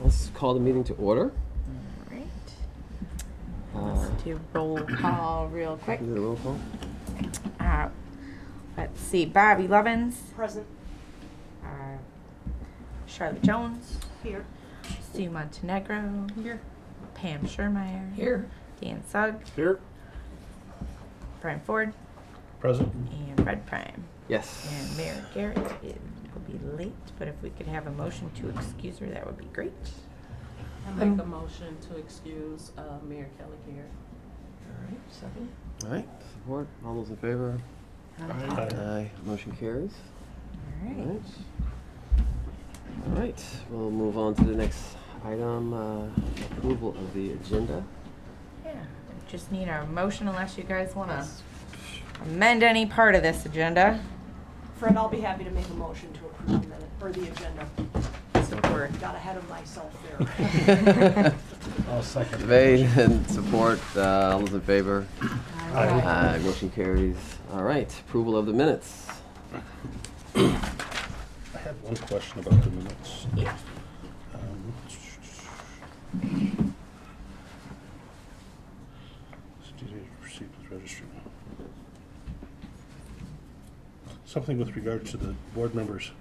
let's call the meeting to order. All right. Let's do roll call real quick. Do the roll call. Let's see. Bobby Levins. Present. Charlotte Jones. Here. Sue Montenegro. Here. Pam Schermeyer. Here. Dan Sugg. Here. Brian Ford. Present. And Fred Prime. Yes. And Mayor Garrett will be late, but if we could have a motion to excuse her, that would be great. I make a motion to excuse Mayor Kelly here. All right. Second. All right. Support. All those in favor? Aye. Aye. Motion carries. All right. All right. All right. We'll move on to the next item, approval of the agenda. Yeah. Just need a motion unless you guys want to amend any part of this agenda. Fred, I'll be happy to make a motion to approve the minute, or the agenda. Support. Got ahead of myself there. I'll second. Made and support. All those in favor? Aye. Aye. Motion carries. All right. Approval of the minutes. I had one question about the minutes. Yeah. Received with registry. Something with regard to the board members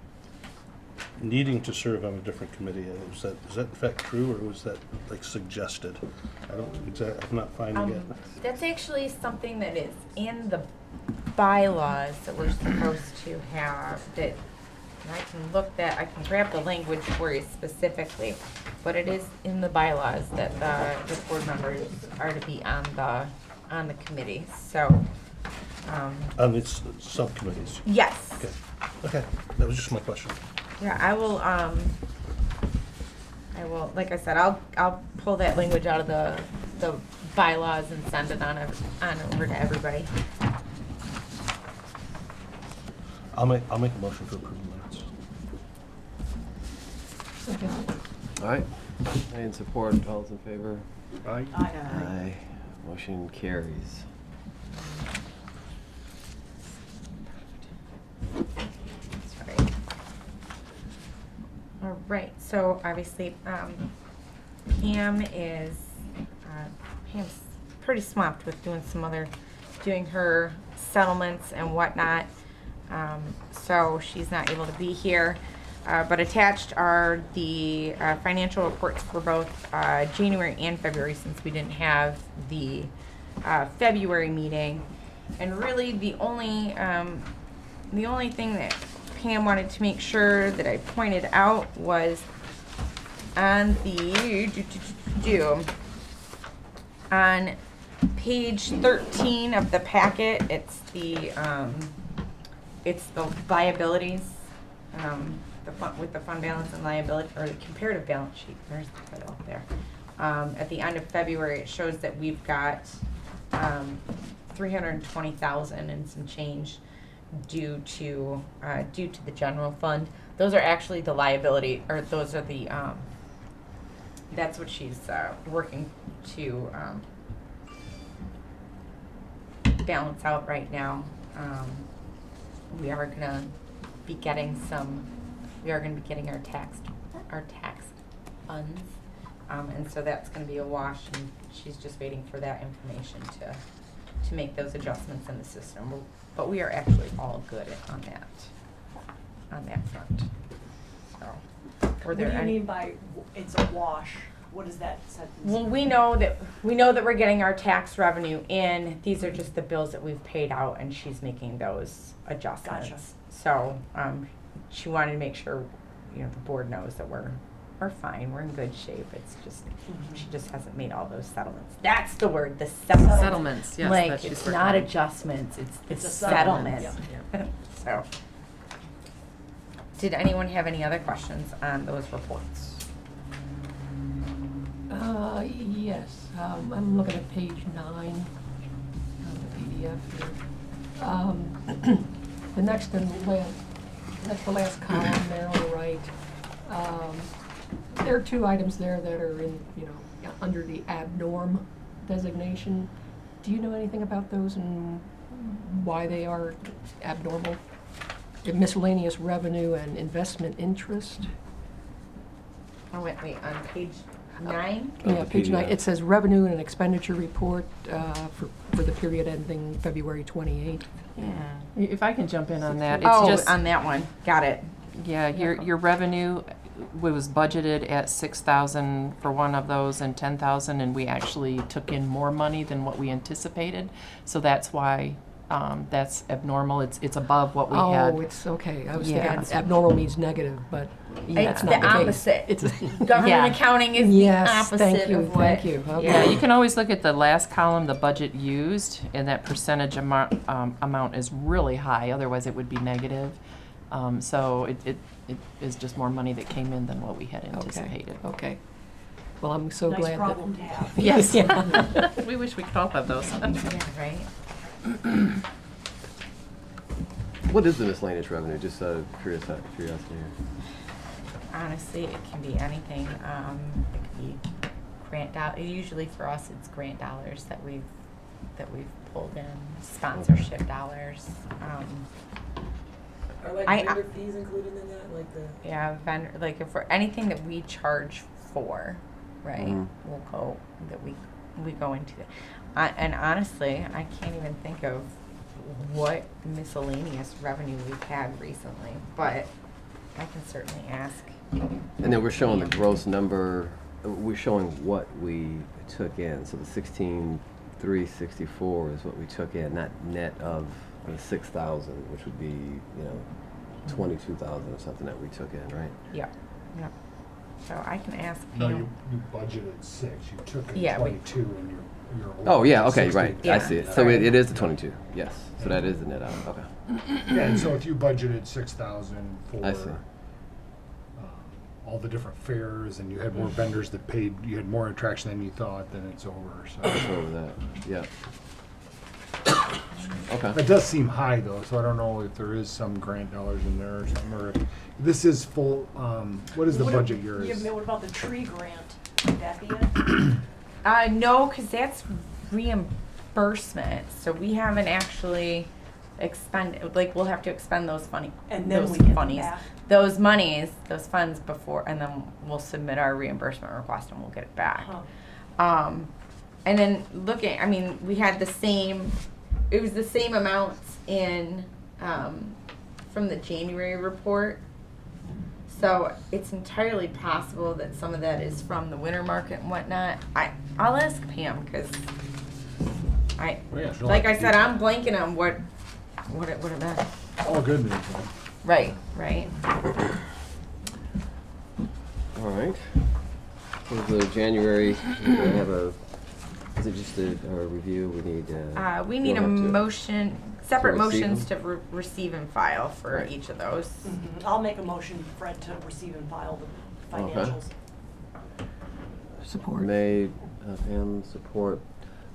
needing to serve on a different committee. Is that in fact true, or was that like suggested? I don't exactly. I'm not finding it. That's actually something that is in the bylaws that we're supposed to have. That and I can look that I can grab the language for you specifically, but it is in the bylaws that the board members are to be on the committee. So. On its subcommittees. Yes. Okay. Okay. That was just my question. Yeah, I will, like I said, I'll pull that language out of the bylaws and send it on over to everybody. I'll make a motion to approve the minutes. All right. Made and support. All those in favor? Aye. Aye. Motion carries. Sorry. All right, so obviously, Pam's pretty swamped with doing her settlements and whatnot. So she's not able to be here. But attached are the financial reports for both January and February, since we didn't have the February meeting. And really, the only thing that Pam wanted to make sure that I pointed out was on on page 13 of the packet. It's the liabilities, with the fund balance and liability, or the comparative balance sheet. There's the title there. At the end of February, it shows that we've got $320,000 and some change due to the general fund. Those are actually the liability, or those are the that's what she's working to balance out right now. We are gonna be getting our tax funds, and so that's gonna be a wash, and she's just waiting for that information to make those adjustments in the system. But we are actually all good on that front. So, What do you mean by it's a wash? What is that sentence? Well, we know that we're getting our tax revenue in. These are just the bills that we've paid out, and she's making those adjustments. Gotcha. So, she wanted to make sure, the board knows that we're fine. We're in good shape. It's just she just hasn't made all those settlements. That's the word, the settlements. Settlements, yes. Like, that she's it's working not on. adjustments. It's a settlement. settlement. Yeah. So, did anyone have any other questions on those reports? Yes, I'm looking at page 9 of the PDF here. The next and that's the last column there on the right. There are two items there that are in, under the abnorm designation. Do you know anything about those and why they are abnormal? Miscellaneous revenue and investment interest? Oh, wait, on page 9? Yeah, the page 9, PDF. it says revenue and expenditure report for the period ending February 28th. Yeah. If I can jump in on that, it's Oh, just, on that one, got it. yeah, your revenue was budgeted at 6,000 for one of those and 10,000, and we actually took in more money than what we anticipated. So that's why that's abnormal. It's above what we had. Oh, it's okay. I was Yeah. thinking abnormal means negative, but Yeah. It's not the the case. opposite. it's Government Yeah. accounting is Yes, the opposite thank you, of what. thank you. Okay. Yeah, you can always look at the last column, the budget used, and that percentage amount is really high. Otherwise, it would be negative. So it is just more money that came in than what we had anticipated. Okay. Well, I'm so Nice glad problem to have. Yes. Yeah. We wish we could all have those. Yeah, right? What is the miscellaneous revenue? Just out of curiosity here. Honestly, it can be anything. It could be grant dollars. Usually for us, it's grant dollars that we've pulled in, sponsorship dollars. Are like I- vendor fees included in that, like the? Yeah, vendor, like if for anything that we charge for, right? Mhm. We'll go that we go into it. And honestly, I can't even think of what miscellaneous revenue we've had recently, but I can certainly ask. And then we're showing the gross number, we're showing what we took in. So the 16,364 is what we took in, not net of the 6,000, which would be, 22,000 or something that we took in, right? Yeah, yeah. So I can ask No, Pam. you budgeted 6, you took in Yeah, we- 22 and you're Oh, yeah, awarded okay, right. 60. I see it. So Sorry. it is the 22, yes. So that is the net out, okay. Yeah, and so if you budgeted 6,000 for I see. all the different fairs and you had more vendors that paid, you had more attraction than you thought, then it's over, so. Let's go with that, yeah. Okay. It does seem high though, so I don't know if there is some grant dollars in there or something, or if this is full, what is the budget year is? What about the tree grant? Would that be it? No, because that's reimbursement. So we haven't actually expended, like, we'll have to expend those funny, And then those we get them funnies, back? those monies, those funds before, and then we'll submit our reimbursement request and we'll get it back. Huh. And then looking, I mean, we had the same, it was the same amounts in, from the January report. So it's entirely possible that some of that is from the winter market and whatnot. I'll ask Pam, because Well, yeah, she'll like have I to said, do- I'm blanking on what it would have been. All good news, though. Right, right. All right. For the January, we have is it just a review? We need, We need a you'll have to- motion, separate to receive motions to them? receive and file for Right. each of those. Mhm. I'll make a motion, Fred, to receive and file the Okay. financials. Support. Made, Pam, support.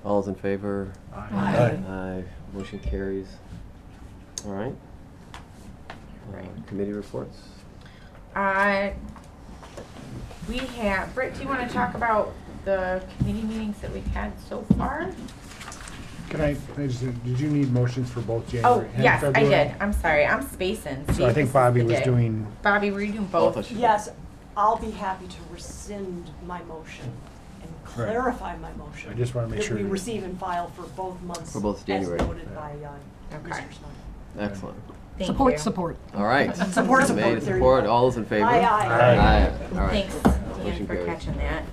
All's in favor? Aye. Aye. Motion carries. All right. Right. Committee reports? We have, Britt, do you want to talk about the committee meetings that we've had so far? Can I just, did you need motions for both Oh, January and yes, I February? did. I'm sorry, I'm spacing. See, So I this think is Bobby the was day. doing, Bobby, were you doing Oh, I both? thought you- Yes, I'll be happy to rescind my motion and clarify my motion. I just wanna make that sure we that- receive and file for both months. For both January. As noted by, Okay. Mr. Snow. Excellent. Thank Support, you. support. All right. Support, support, Made, there you support. go. All those in favor? Aye, aye. Aye. All right. Thanks, Dan, Motion for carries. catching that.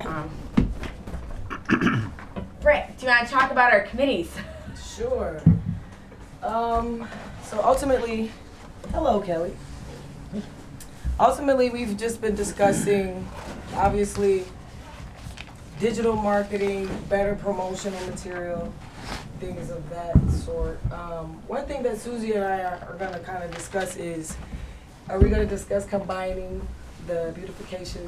Britt, do you want to talk about our committees? Sure. So ultimately, hello, Kelly. Ultimately, we've just been discussing, obviously, digital marketing, better promotional material, things of that sort. One thing that Susie and I are gonna kind of discuss is, are we gonna discuss combining the beautification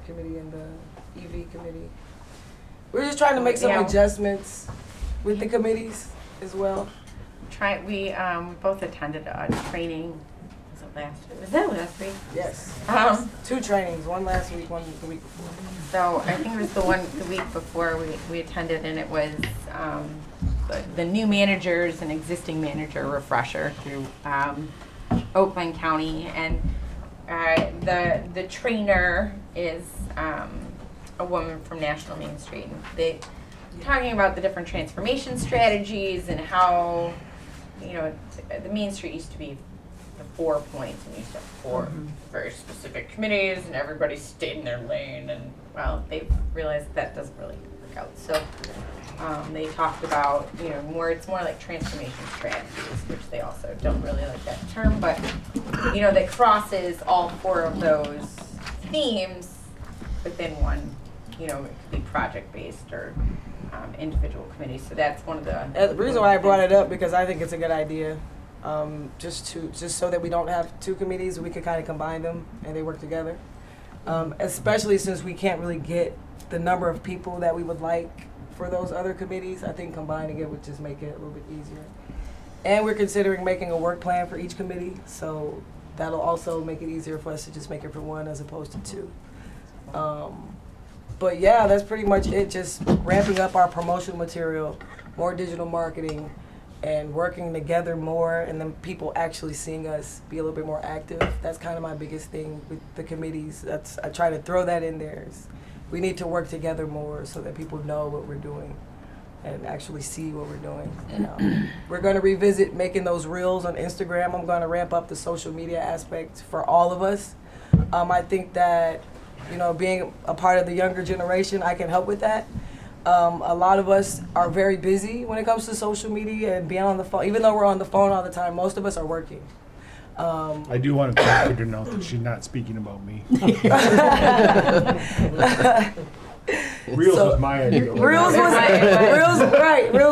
committee and the EV committee? We're just trying to make some Yeah. adjustments with the committees as well. We both attended a training, was it last week? Was that last week? Yes. 2 trainings, one last week, one the week before. So I think it was the one the week before we attended, and it was the new managers and existing manager refresher through Oakland County, and the trainer is a woman from National Main Street. And they talking about the different transformation strategies and how, you know, the Main Street used to be the 4 points, and you used to have 4 very specific committees, and everybody stayed in their lane. And well, they've realized that doesn't really work out. So they talked about, you know, it's more like transformation strategies, which they also don't really like that term, but you know, that crosses all 4 of those themes within one. You know, it could be project based or individual committees. So that's one of The reason why I brought it up, because I think it's a good idea, just so that we don't have 2 committees, we could kind of combine them and they work together. Especially since we can't really get the number of people that we would like for those other committees. I think combining it would just make it a little bit easier. And we're considering making a work plan for each committee, so that'll also make it easier for us to just make it for 1 as opposed to 2. But yeah, that's pretty much it. Just ramping up our promotional material, more digital marketing, and working together more, and then people actually seeing us be a little bit more active. That's kind of my biggest thing with the committees. I try to throw that in there. We need to work together more so that people know what we're doing and actually see what we're doing. And, we're going to revisit making those reels on Instagram. I'm going to ramp up the social media aspect for all of us. I think that, you know, being a part of the younger generation, I can help with that. A lot of us are very busy when it comes to social media and being on the phone. Even though we're on the phone all the time, most of us are working. I do want to take her to note that she's not speaking about me. Reels So- was my idea. Reels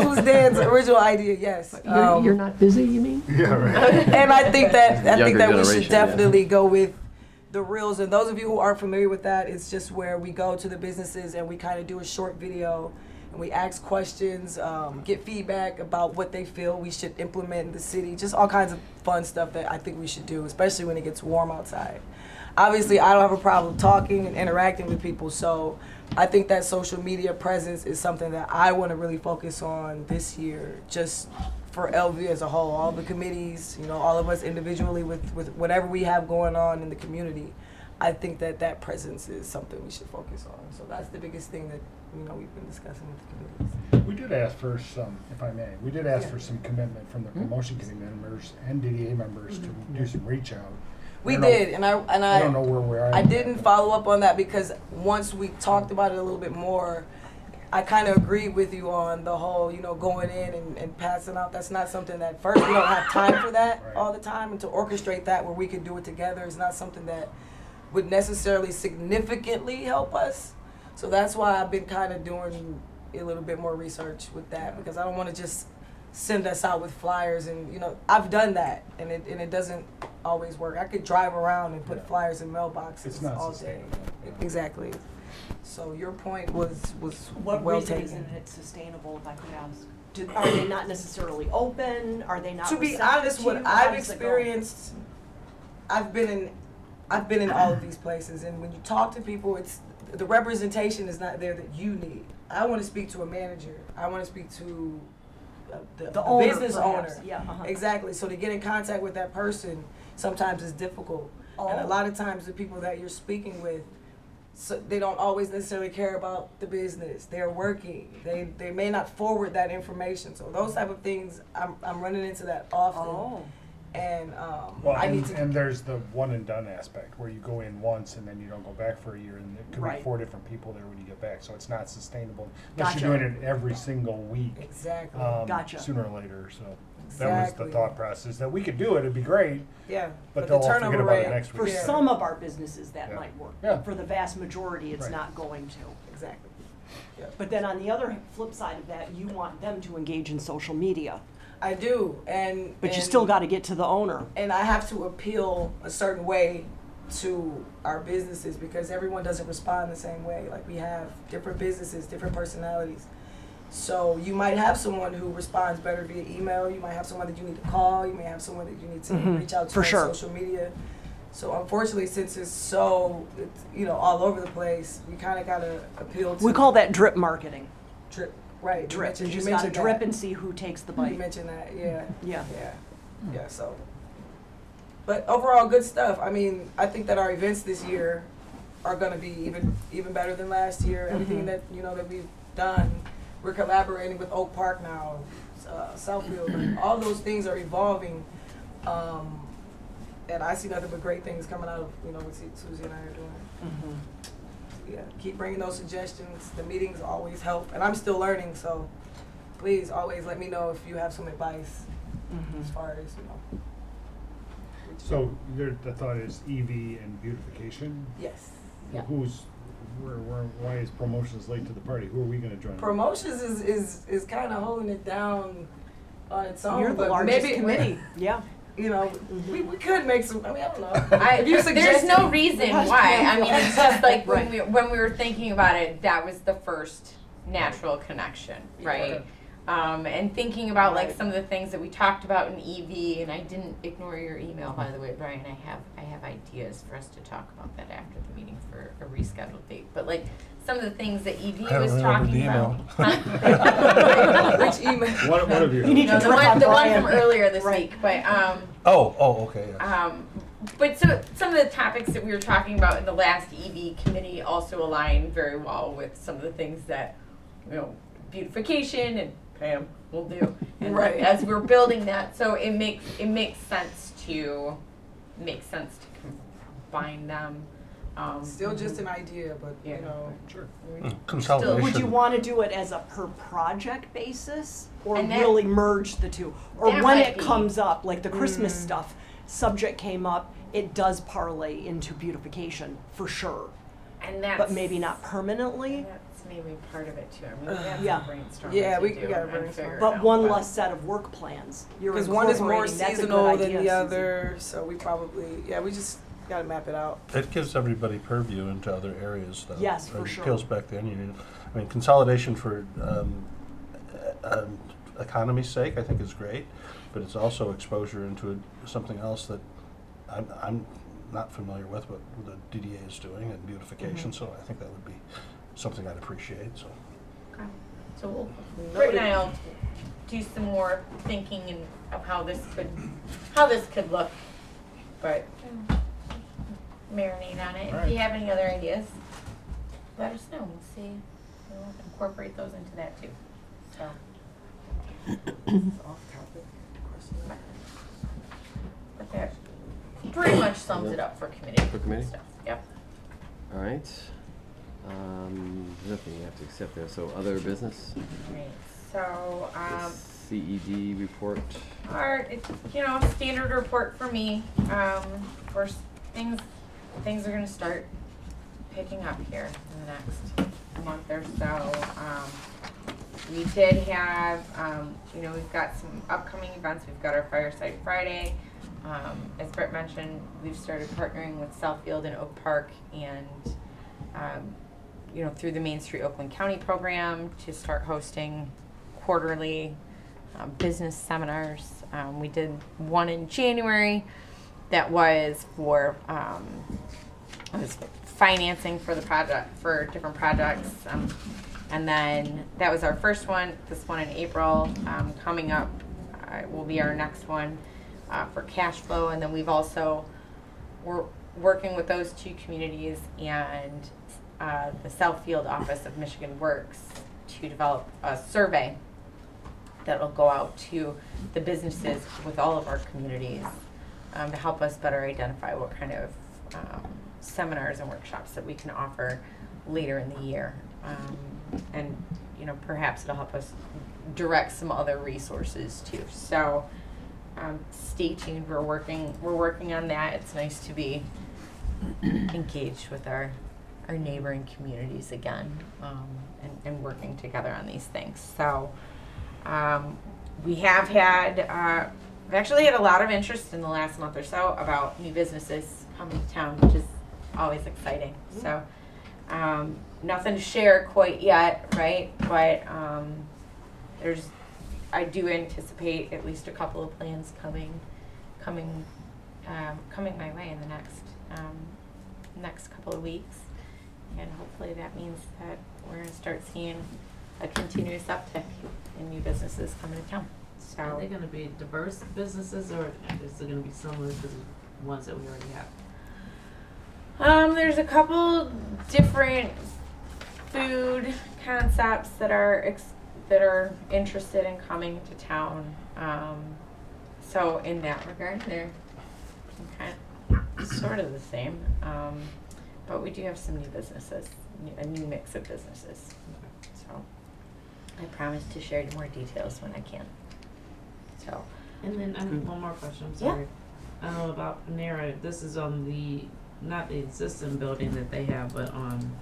was Dan's original idea. Yes. You're not busy, you mean? Yeah, right. And I think that we generation, should definitely go with the reels. And those of you who aren't familiar with that, it's just where we go to the businesses and we kind of do a short video and we ask questions, get feedback about what they feel we should implement in the city, just all kinds of fun stuff that I think we should do, especially when it gets warm outside. Obviously, I don't have a problem talking and interacting with people, so I think that social media presence is something that I want to really focus on this year, just for LV as a whole, all the committees, you know, all of us individually with whatever we have going on in the community. I think that presence is something we should focus on. So that's the biggest thing that, you know, we've been discussing with the committees. We did ask for some, if I may, we did ask for some commitment from the promotion committee members and DDA members to do some reach out. We I don't know- did, and I don't know where we are. I didn't follow up on that because once we talked about it a little bit more, I kind of agreed with you on the whole, you know, going in and passing out. That's not something that, first, we don't have time for that Right. all the time, and to orchestrate that where we could do it together is not something that would necessarily significantly help us. So that's why I've been kind of doing a little bit more research with that, because I don't want to just send us out with flyers. And, you know, I've done that, and it doesn't always work. I could drive around and put flyers in mailboxes It's not all day. sustainable. Exactly. So your point was What well reason taken. isn't it sustainable, if I could ask? Are they not necessarily open? Are they not To be receptive honest, to what you? How I've does it go? experienced, I've been in all of these places, and when you talk to people, it's the representation is not there that you need. I want to speak to a manager. I want to speak to the owner, business perhaps. owner. Yeah, uh-huh. Exactly. So to get in contact with that person sometimes is difficult, and a Oh. lot of times the people that you're speaking with, so they don't always necessarily care about the business. They're working. They may not forward that information. So those type of things, I'm running into that often. Oh. And Well, I need to. and there's the one and done aspect where you go in once and then you don't go back for a year, and it could be Right. 4 different people there when you get back, so it's not sustainable unless Gotcha. you're doing it every single week. Exactly. Gotcha. Sooner or later, so that was Exactly. the thought process, that we could do it, it'd be great, Yeah. but the they'll all forget turnover about it rate. next For week. Yeah. some of our businesses, that Yeah. might work. Yeah. But for the vast majority, it's Right. not going to. Exactly. Yeah. But then on the other flip side of that, you want them to engage in social media. I do, and But you and- still got to get to the owner. and I have to appeal a certain way to our businesses because everyone doesn't respond the same way. Like we have different businesses, different personalities. So you might have someone who responds better via email. You might have someone that you need to call. You may have someone that you need to reach out to for on sure. social media. So unfortunately, since it's all over the place, we kind of got to appeal to. We call that drip marketing. drip. Right. you Drip. mentioned- You you just got to mentioned drip that. and see who takes the You bite. mentioned that, yeah. Yeah. Yeah, so. But overall, good stuff. I mean, I think that our events this year are going to be even better than last year. Everything that that we've done, we're collaborating with Oak Park now, Southfield. Like, all those things are evolving, and I see nothing but great things coming out of what Susie and I are doing. Yeah, keep bringing those suggestions. The meetings always help, and I'm still learning. So please always let me know if you have some advice as far as So the thought is EV and beautification. Yes. Yeah. Why is promotions late to the party? Who are we going to join? Promotions is kind of holding it down on its own. You're the but largest maybe, committee. Yeah. we could make some. I mean, I don't know. There's suggested- no reason why. I mean, it's just like when we were thinking about it, that was the first natural connection, right? And thinking about like some of the things that we talked about in EV, and I didn't ignore your email, by the way, Brian. I have ideas for us to talk about that after the meeting for a rescheduled date. But like some of the things that EV was talking about. Which email? One of you. You need to the direct one on from Brian. earlier this Right. week, but Okay. Yeah. but so some of the topics that we were talking about in the last EV committee also align very well with some of the things that beautification and Pam will do, and Right. as we're building that, so it makes sense to combine them. Still just an idea, but Yeah. Sure. Consolidation. Would you want to do it as a per project basis, or And that- really merge the two? Or that when might it be- comes up, like the Christmas stuff, subject came up, it does parlay into beautification for sure, And that's but maybe not permanently. That's maybe part of it too. I mean, we have Yeah. some brainstorming Yeah, to we do gotta and brainstorm. figure it But out, one less set of work plans. You're because one is more incorporating. That's a good seasonal than idea, the Susie. other, so we probably we just gotta map it out. It gives everybody purview into other areas, though. Yes, for It sure. peels back the onion. I mean, consolidation for economy's sake, I think, is great, but it's also exposure into something else that I'm not familiar with what the DDA is doing and beautification. So I think that would be something I'd appreciate. So. Okay. So Britt and I'll do some more thinking of how this could look, but marinate on it. If you have any other ideas, let us know. We'll see. We'll incorporate those into that too. So. Off topic question. But that pretty much sums it up for committee. For committee? Stuff. Yep. All right. Nothing you have to accept there. So other business. Right. So The CED report. standard report for me. First things are gonna start picking up here in the next month or so. We did have, we've got some upcoming events. We've got our Fireside Friday. As Britt mentioned, we've started partnering with Southfield and Oak Park and, through the Main Street Oakland County program to start hosting quarterly business seminars. We did one in January that was for financing for the project, for different projects. And then that was our first one. This one in April. Coming up will be our next one for cash flow. And then we're working with those two communities and the Southfield office of Michigan Works to develop a survey that will go out to the businesses with all of our communities to help us better identify what kind of seminars and workshops that we can offer later in the year. And perhaps it'll help us direct some other resources too. So stay tuned. We're working on that. It's nice to be engaged with our neighboring communities again, and working together on these things. So we've actually had a lot of interest in the last month or so about new businesses coming to town, which is always exciting. So nothing to share quite yet, right? But I do anticipate at least a couple of plans coming my way in the next couple of weeks, and hopefully that means that we're going to start seeing a continuous uptick in new businesses coming to town. So Are they going to be diverse businesses, or is it going to be similar to the ones that we already have? There's a couple different food concepts that are interested in coming to town. So in that regard, they're kind of sort of the same. But we do have some new businesses, a new mix of businesses. So I promise to share more details when I can. So. And then one more question, I'm sorry. About Panera, this is on not the existing building that they have, but on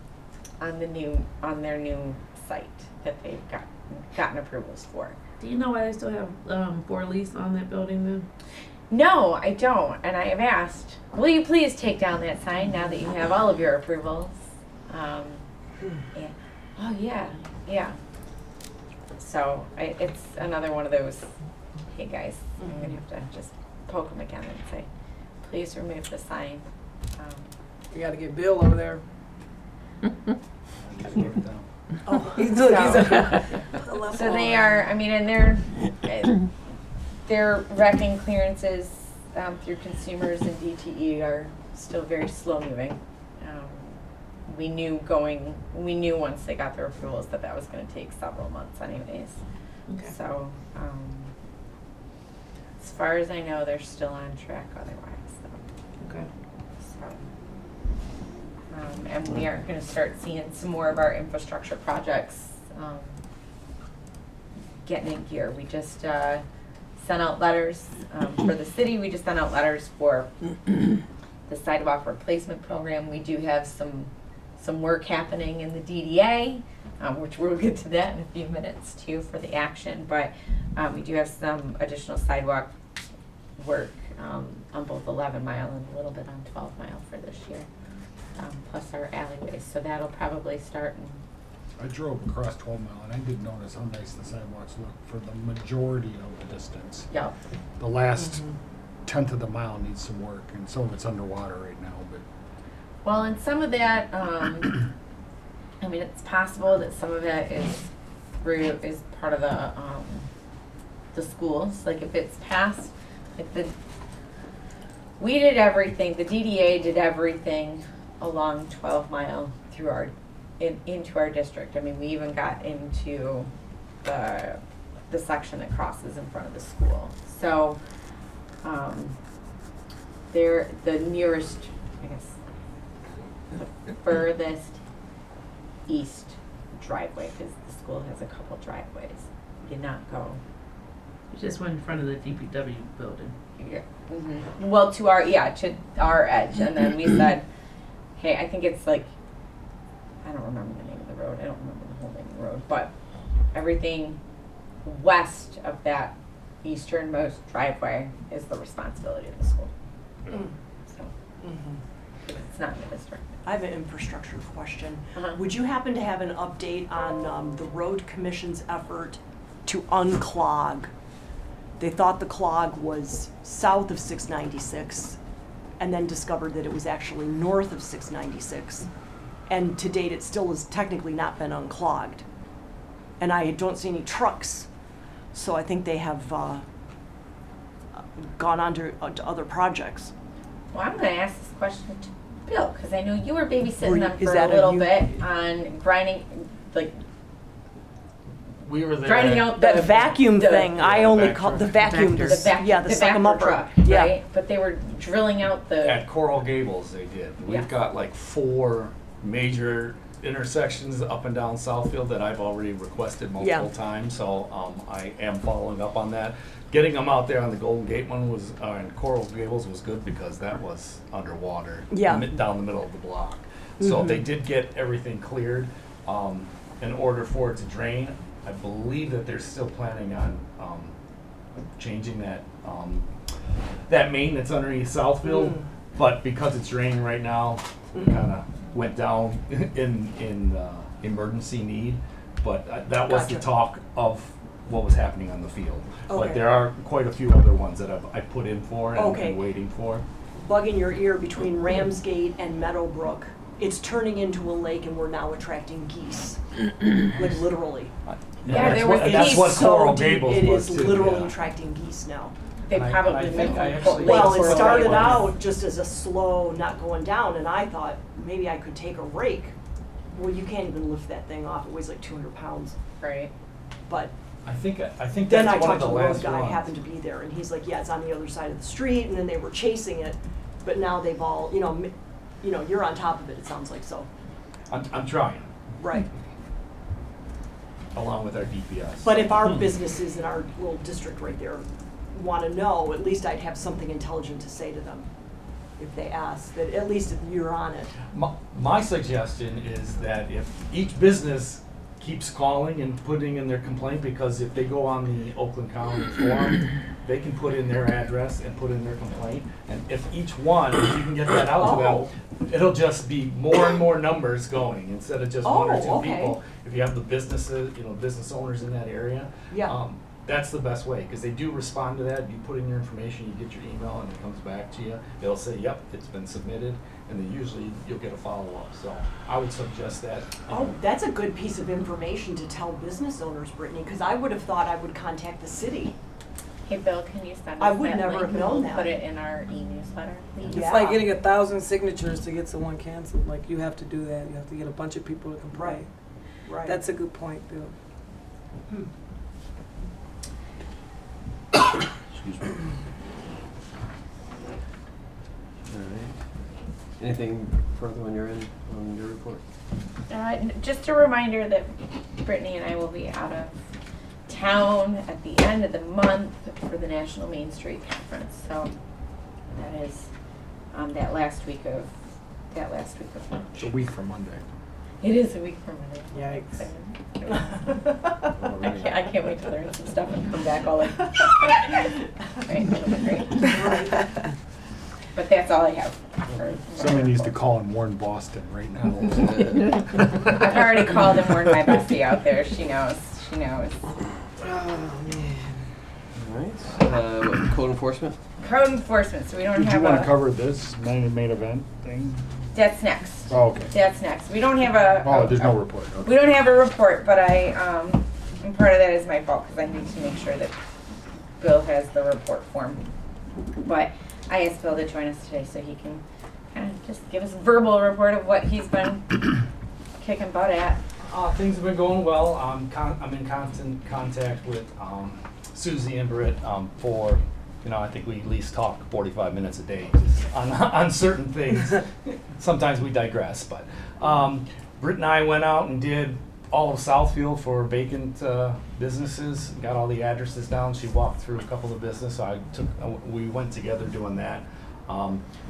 their new site that they've gotten approvals for. do you know why they still have for lease on that building then? No, I don't, and I have asked, will you please take down that sign now that you have all of your approvals? Yeah. Oh, yeah. So it's another one of those, hey guys, I'm gonna have to just poke them again and say, please remove the sign. You gotta get Bill over there. Oh, So they are, I mean, and their wrecking clearances through consumers and DTE are still very slow moving. We knew once they got their approvals that was going to take several months anyways. Okay. So as far as I know, they're still on track otherwise. So. Okay. And we are going to start seeing some more of our infrastructure projects getting in gear. We just sent out letters for the city. We just sent out letters for the sidewalk replacement program. We do have some work happening in the DDA, which we'll get to that in a few minutes too for the action. But we do have some additional sidewalk work on both 11 Mile and a little bit on 12 Mile for this year. Plus our alleyways, so that'll probably start I drove across 12 Mile and I did notice how nice the sidewalks look for the majority of the distance. Yep. The last tenth of the mile needs some work, and some of it's underwater right now, but Well, and some of that, I mean, it's possible that some of it is part of the schools. Like if it's past, like we did everything. The DDA did everything along 12 Mile through into our district. I mean, we even got into the section that crosses in front of the school. So they're the nearest, I guess, the furthest east driveway, because the school has a couple driveways. You did not go. You just went in front of the DPW building. Yeah. Mm-hmm. Well, to our edge, and then we said, hey, I think it's like, I don't remember the name of the road. I don't remember the whole name of the road, but everything west of that easternmost driveway is the responsibility of the school. So it's not in the district. I have an infrastructure question. Uh-huh. Would you happen to have an update on the road commission's effort to unclog? They thought the clog was south of 696 and then discovered that it was actually north of 696. And to date, it still has technically not been unclogged. And I don't see any trucks. So I think they have gone on to other projects. Well, I'm going to ask this question to Bill, because I know you were babysitting them Is for a that little you? bit on grinding, like We were there. grinding out That vacuum the- thing, I only call the vacuum, the suck 'em backer up truck, yeah. right? But they were drilling out the. At Coral Gables, they did. Yeah. We've got like 4 major intersections up and down Southfield that I've already requested multiple times, so I am following up on that. Getting them out there on the Golden Gate one was, and Coral Gables was good because that was underwater. Yeah. Down the middle of the block. So they did get everything cleared. In order for it to drain, I believe that they're still planning on changing that main that's underneath Southfield. But because it's draining right now, we kind of went down in emergency need. But that was the Gotcha. talk of what was happening on the field. Okay. But there are quite a few other ones that I put in for and Okay. I'm waiting for. Bug in your ear between Ramsgate and Meadowbrook. It's turning into a lake and we're now attracting geese. Like literally. Yeah, there was That's geese what So Coral deep, Gables it was is too, literally yeah. attracting geese now. They And I probably think moved I from actually- Fort Well, Lakes it or started whatever. out just as a slow, not going down, and I thought maybe I could take a rake. Well, you can't even lift that thing off. It weighs like 200 pounds. Right. But I think then that's I one talked of to the the road last guy, ones. happened to be there, and he's like, yeah, it's on the other side of the street, and then they were chasing it, but now they've all, you're on top of it, it sounds like, so, I'm trying, right. along with our DPS. But if our businesses in our little district right there want to know, at least I'd have something intelligent to say to them if they ask, that at least if you're on it. My suggestion is that if each business keeps calling and putting in their complaint, because if they go on the Oakland County forum, they can put in their address and put in their complaint. And if each one, if you can get that out to them, it'll just be more and more numbers going instead of just one or two Oh, okay. people. If you have the businesses, business owners in that area. Yeah. That's the best way, because they do respond to that. You put in your information, you get your email, and it comes back to you. They'll say, yep, it's been submitted, and then usually you'll get a follow-up. So I would suggest that. Oh, that's a good piece of information to tell business owners, Brittany, because I would have thought I would contact the city. Hey, Bill, can you send us I would that never link have and known we'll that. put it in our e-newsletter, please? Yeah. It's like getting 1,000 signatures to get someone canceled. Like, you have to do that. You have to get a bunch of people to complain. Right. That's a good point, Bill. Excuse me. All right. Anything further on your end, on your report? Just a reminder that Brittany and I will be out of town at the end of the month for the National Main Street Conference. So that is that last week of March. It's a week from Monday. It is a week from Monday. Yikes. I can't wait to learn some stuff and come back all like, right, it'll be great. But that's all I have. For Somebody needs to call and warn Boston right now. I've already called and warned my bestie out there. She knows. Oh, man. All right. Code enforcement? Code enforcement, so we don't Did you have want to a, cover this main event thing? that's next. Oh, okay. That's next. We don't have a. Oh, there's no report. Okay. We don't have a report, but and part of that is my fault because I need to make sure that Bill has the report form. But I asked Bill to join us today so he can kind of just give us a verbal report of what he's been kicking butt at. Things have been going well. I'm in constant contact with Susie and Britt for, I think we at least talk 45 minutes a day just on certain things. Sometimes we digress, but Britt and I went out and did all of Southfield for vacant businesses, got all the addresses down. She walked through a couple of businesses, so we went together doing that.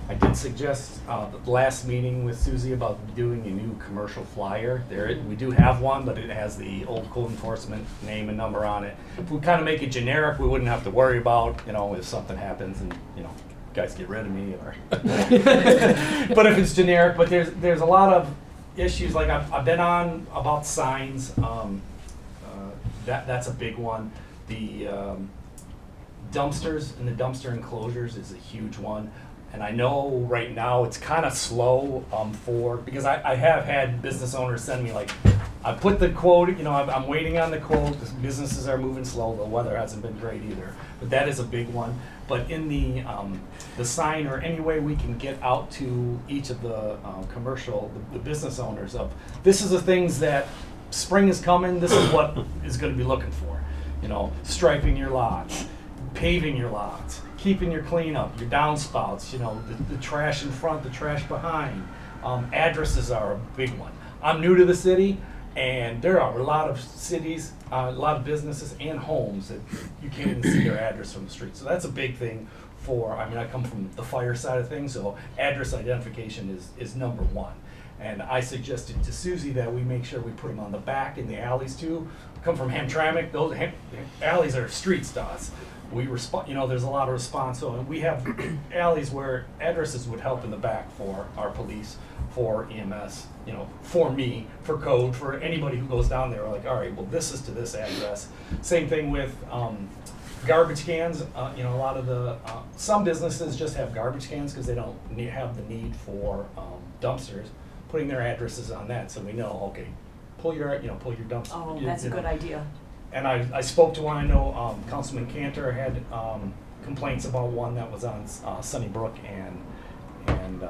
I did suggest the last meeting with Susie about doing a new commercial flyer. We do have one, but it has the old code enforcement name and number on it. If we kind of make it generic, we wouldn't have to worry about, if something happens and, guys get rid of me or. But if it's generic, but there's a lot of issues, like I've been on about signs. That's a big one. The dumpsters and the dumpster enclosures is a huge one. And I know right now it's kind of slow because I have had business owners send me like, I put the quote, I'm waiting on the quote. The businesses are moving slow. The weather hasn't been great either. But that is a big one. But in the sign or any way we can get out to each of the the business owners of, this is the things that spring is coming. This is what is going to be looking for. Striping your lots, paving your lots, keeping your cleanup, your downspouts, the trash in front, the trash behind. Addresses are a big one. I'm new to the city, and there are a lot of cities, a lot of businesses and homes that you can't even see their address from the street. So that's a big thing I come from the fire side of things, so address identification is number one. And I suggested to Susie that we make sure we put them on the back in the alleys too. Come from Hamtramck, those alleys are streets to us. We respond, there's a lot of response. So we have alleys where addresses would help in the back for our police, for EMS, for me, for code, for anybody who goes down there. We're like, all right, well, this is to this address. Same thing with garbage cans. A lot of some businesses just have garbage cans because they don't have the need for dumpsters. Putting their addresses on that, so we know, okay, pull your dumpster. Oh, that's a good idea. And I spoke to one. I know Councilman Cantor had complaints about one that was on Sunnybrook and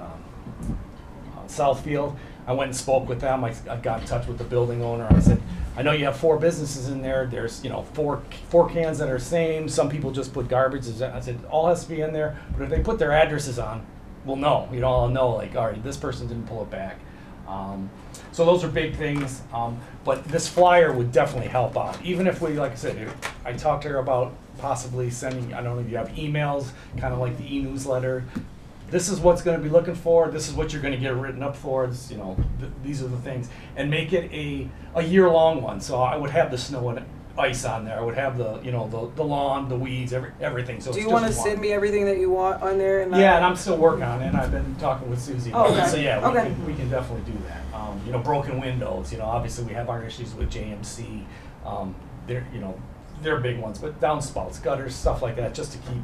Southfield. I went and spoke with them. I got in touch with the building owner. I said, I know you have 4 businesses in there. There's, you know, four cans that are same. Some people just put garbage. I said, all has to be in there. But if they put their addresses on, we'll know. You know, I'll know, like, all right, this person didn't pull it back. So those are big things. But this flyer would definitely help out. Even if we, like I said, I talked to her about possibly sending, I don't know if you have emails, kind of like the e-newsletter. This is what's going to be looking for. This is what you're going to get written up for. It's, you know, these are the things, and make it a year-long one. So I would have the snow and ice on there. I would have the, you know, the lawn, the weeds, everything. So Do it's you want to just send one. me everything that you want on there? And Yeah, and I'm still working on it. And I've been talking with Susie. Oh, about it. okay. So yeah, Okay. we can definitely do that. You know, broken windows. You know, obviously we have our issues with JMC. They're big ones, but downspouts, gutters, stuff like that, just to keep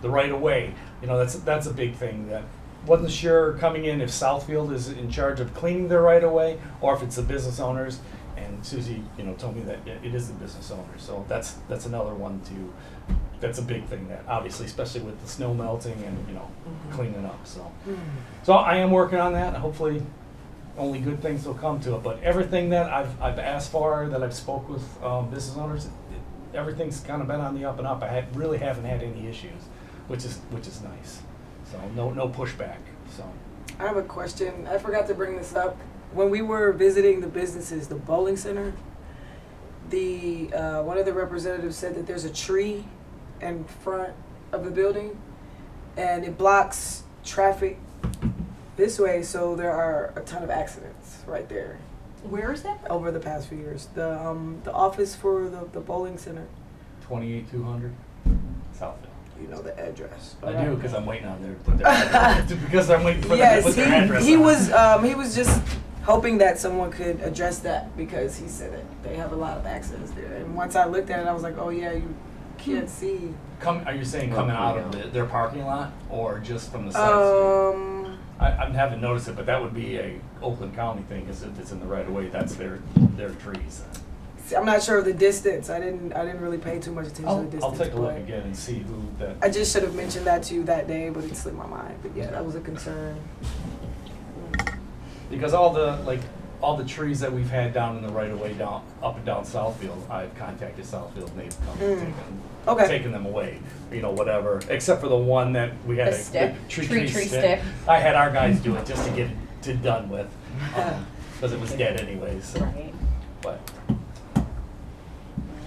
the right of way. You know, that's a big thing. That wasn't sure coming in if Southfield is in charge of cleaning their right of way or if it's the business owners. And Susie, you know, told me that it is the business owners. So that's another one too. That's a big thing that obviously, especially with the snow melting and, you know, cleaning up. So I am working on that. Hopefully, only good things will come to it. But everything that I've asked for, that I've spoke with business owners, everything's kind of been on the up and up. I really haven't had any issues, which is nice. So no pushback. So I have a question. I forgot to bring this up. When we were visiting the businesses, the bowling center, the one of the representatives said that there's a tree in front of the building, and it blocks traffic this way. So there are a ton of accidents right there Where is that? over the past few years. The office for the bowling center. 28200 Southfield. You know the address. I do because I'm waiting on their to put their address. Because I'm waiting for them to Yes, put their address he on. he was just hoping that someone could address that because he said that they have a lot of accidents there. And once I looked at it, I was like, oh yeah, you can't see. Are you saying coming out of their parking lot or just from the side? I haven't noticed it, but that would be a Oakland County thing because if it's in the right of way, that's their trees. I'm not sure of the distance. I didn't really pay too much attention to the distance. I'll take a look but again and see who that. I just should have mentioned that to you that day, but it slipped my mind. But yeah, that was a concern. Because all the trees that we've had down in the right of way up and down Southfield, I've contacted Southfield and they've come and taken them away. You know, whatever. Except for the one that we had The stick. tree stick. stick. I had our guys do it just to get it done with, because it was dead anyways. So. Right. But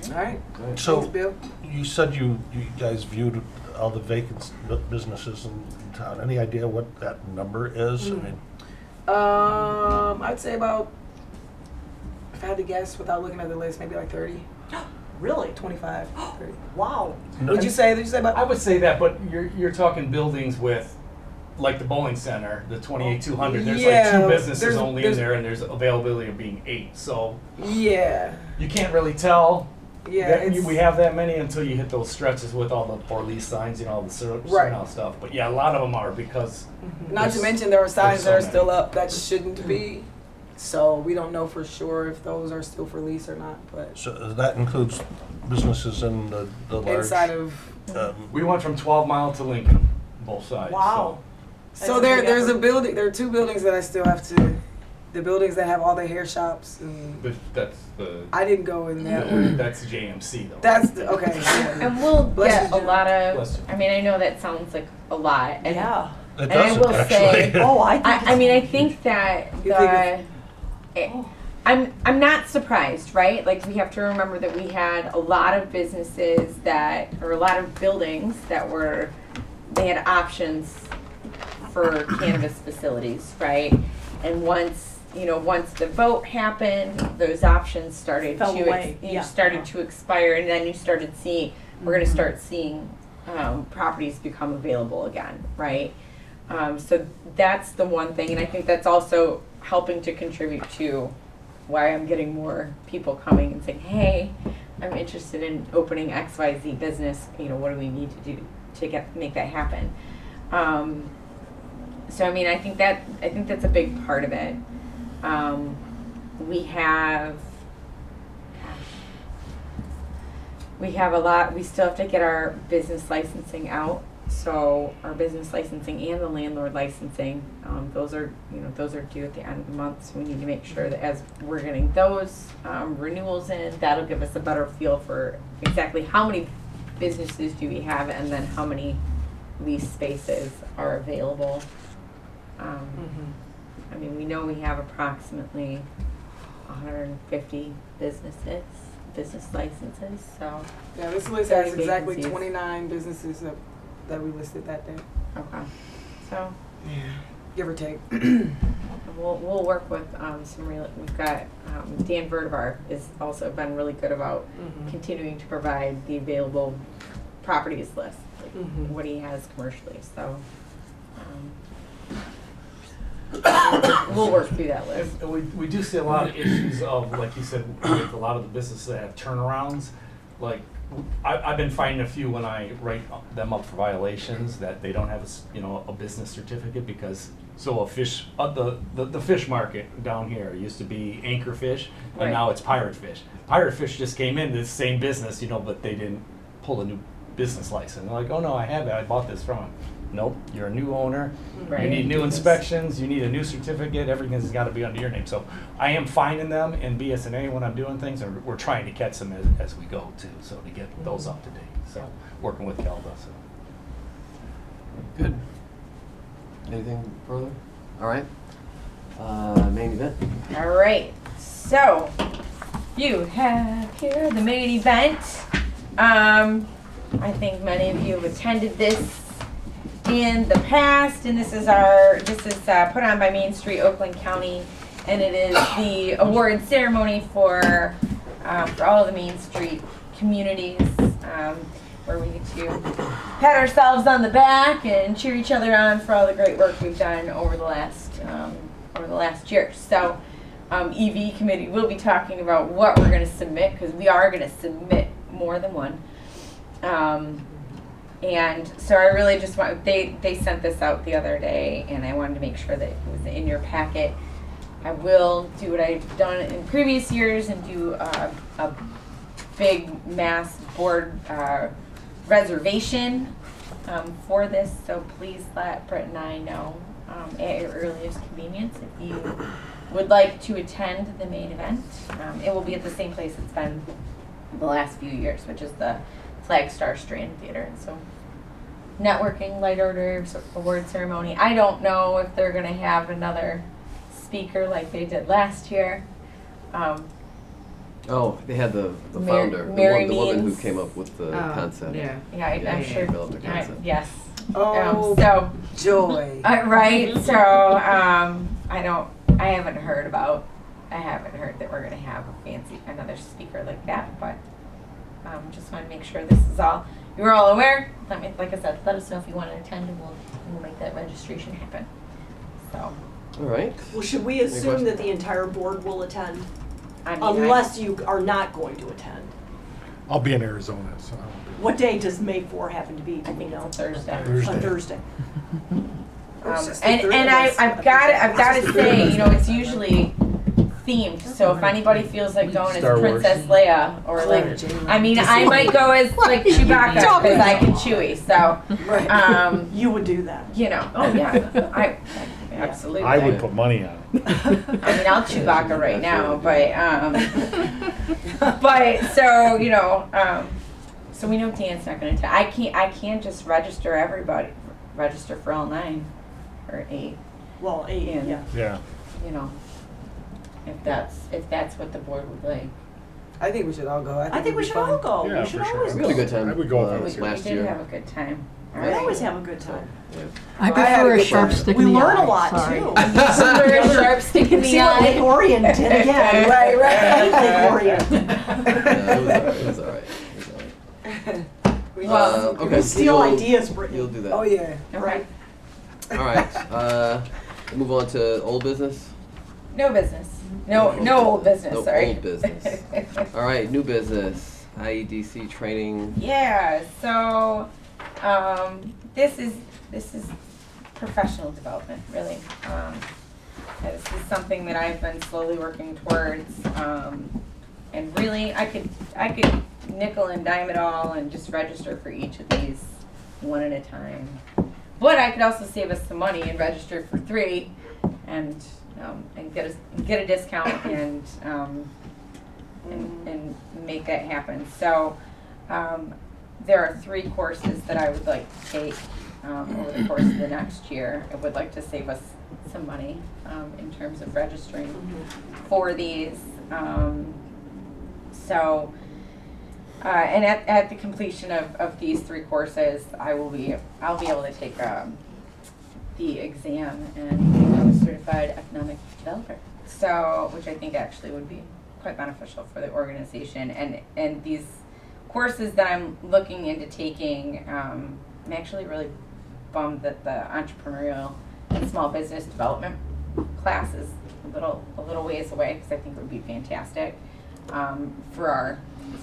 All right. So Thanks, Bill. you said you guys viewed all the vacant businesses in town. Any idea what that number is? I mean, I'd say about, if I had to guess without looking at the list, maybe like 30, Really? 25, 30. Wow. Did you say about? I would say that, but you're talking buildings with, like the bowling center, the 28200. There's Yeah, like 2 businesses there's- only in there, and there's availability of being 8. So Yeah. you can't really tell. Yeah. that It's, we have that many until you hit those stretches with all the for lease signs, you know, all the Right. out stuff. But yeah, a lot of them are because not to there's- mention there are signs so that are many. still up that shouldn't be. So we don't know for sure if those are still for lease or not. But so that includes businesses in the large. inside of. we went from 12 Mile to Lincoln, both sides. Wow. So there's a building. There are 2 buildings that I still have to. The buildings that have all the hair shops and. So that's the I didn't go in that one. that's JMC though. That's the, okay. Yeah. And we'll Bless get you, a Jim. lot of, Bless you. I mean, I know that sounds like a lot. And, Yeah. It And I doesn't will say- actually. Oh, I think. I mean, I think that You think I'm not surprised, right? Like we have to remember that we had a lot of businesses or a lot of buildings they had options for cannabis facilities, right? And once the vote happened, those options started Fell away, yeah. to expire, and then we're going to start seeing properties become available again, right? So that's the one thing, and I think that's also helping to contribute to why I'm getting more people coming and saying, hey, I'm interested in opening XYZ business, what do we need to do to make that happen? So I mean, I think that's a big part of it. we have a lot, we still have to get our business licensing out. So our business licensing and the landlord licensing, those are due at the end of the month. So we need to make sure that as we're getting those renewals in, that'll give us a better feel for exactly how many businesses do we have and then how many lease spaces are available. I mean, we know we have approximately 150 business licenses, so. Yeah, this list has 30 exactly vacancies. 29 businesses that we listed that day, Okay. So give or take. we'll work with we've got Dan Vertivar has also been really good about continuing to provide the available properties list, like what he has commercially. So we'll work through that list. And we do see a lot of issues of, like you said, with a lot of the businesses that have turnarounds. Like, I've been finding a few when I write them up for violations that they don't have a business certificate because, so a fish, the fish market down here used to be Anchor Fish and Right. now it's Pirate Fish. Pirate Fish just came in, the same business, but they didn't pull a new business license. They're like, oh no, I have it, I bought this from them. Nope, you're a new owner, Right. you need new inspections, you need a new certificate, everything's gotta be under your name. So I am finding them in BSNA when I'm doing things, and we're trying to catch them as we go too, so to get those up to date. So, working with Kelda, so. Good. Anything further? All right. Main event. All right. So you have here the main event. I think many of you have attended this in the past, and this is put on by Main Street Oakland County, and it is the award ceremony for all of the Main Street communities, where we get to pat ourselves on the back and cheer each other on for all the great work we've done over the last year. So EV committee will be talking about what we're going to submit, because we are going to submit more than one. And so I really just want, they sent this out the other day, and I wanted to make sure that it was in your packet. I will do what I've done in previous years and do a big mass board reservation for this. So please let Britt and I know at your earliest convenience if you would like to attend the main event. It will be at the same place it's been the last few years, which is the Flagstar Strand Theater. And so networking, light order, award ceremony. I don't know if they're going to have another speaker like they did last year. Oh, they had the founder, Mary the woman who Means. came up with the concept. Yeah. Yeah, I'm sure. Developed the concept. Yes. Oh, So joy. right. So I haven't heard that we're going to have another speaker like that, but just want to make sure this is all. You're all aware. Like I said, let us know if you want to attend, and we'll make that registration happen. So. All right. Well, should we assume that the entire board will attend? I mean, Unless you are not going to attend. I'll be in Arizona, so I won't be. What day does May 4 happen to be? Do I we think know? it's Thursday. Thursday. On Thursday. And I've got to say, it's usually themed. So if anybody feels like going Star as Wars. Princess Leia or I might go as like Chewbacca because I can Chewie. So Right. You would do that. oh yeah, I absolutely. I would put money on it. I mean, I'll Chewbacca right now, but so we know Dan's not going to. I can't just register everybody. Register for all 9 or 8. Well, 8, And- yeah. Yeah. If that's what the board would like. I think we should all go. I think we should all go. Yeah, We should for sure. always We go. had a good time. I would go if I We, was we last did year. have a good time. All We right. always have a good time. I I had a prefer a good sharp time. stick We in the learn eye. a lot Sorry. too. Very sharp stick in the See what eye. Lake Orion did again. Right. Lake Orion. Yeah, it was all right. Well, Okay. We steal you'll- ideas, Brittany. You'll do that. Oh yeah. Right. All right. We'll move on to old business. No business. No old business. No Sorry. old business. All right. New business. IEDC training. Yeah. So, this is professional development, really. This is something that I've been slowly working towards, and really, I could nickel and dime it all and just register for each of these one at a time. But I could also save us some money and register for 3 and get a discount and make that happen. So there are 3 courses that I would like to take over the course of the next year. I would like to save us some money in terms of registering for these. And at the completion of these 3 courses, I'll be able to take the exam and become a certified economic developer. So, which I think actually would be quite beneficial for the organization. And these courses that I'm looking into taking, I'm actually really bummed that the entrepreneurial and small business development class is a little ways away, because I think it would be fantastic for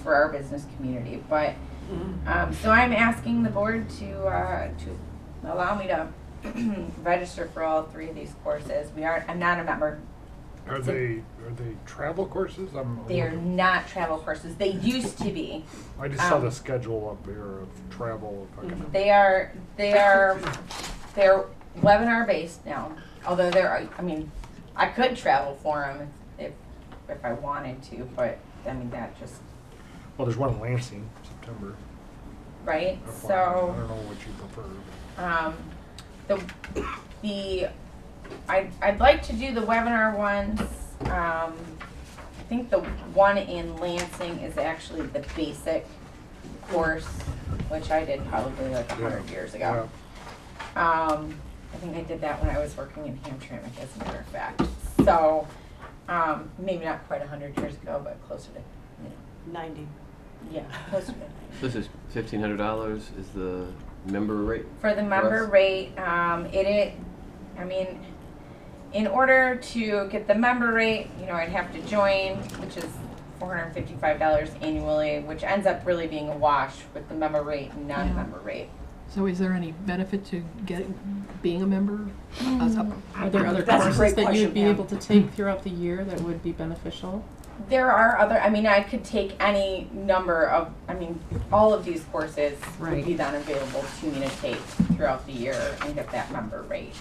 our business community. But so I'm asking the board to allow me to register for all 3 of these courses. I'm not a member. Are they travel courses? They are not travel courses. They used to be. I just saw the schedule up here of travel. If I can- They're webinar based now. Although I could travel for them if I wanted to, but that just Well, there's one in Lansing, September. right. I So don't know what you prefer. I'd like to do the webinar ones. I think the one in Lansing is actually the basic course, which I did probably like 100 years ago. I think I did that when I was working in Hamtramck, as a matter of fact. So maybe not quite 100 years ago, but closer to 90. Yeah, closer to 90. This is $1,500 is the member rate? For the member us? rate, in order to get the member rate, I'd have to join, which is $455 annually, which ends up really being a wash with the member rate and non-member rate. So is there any benefit to being a member? Are there other That's a courses great that question, you'd be Pam. able to take throughout the year that would be beneficial? There are other, I could take any number of, all of these courses would Right. be then available to me to take throughout the year and get that member rate.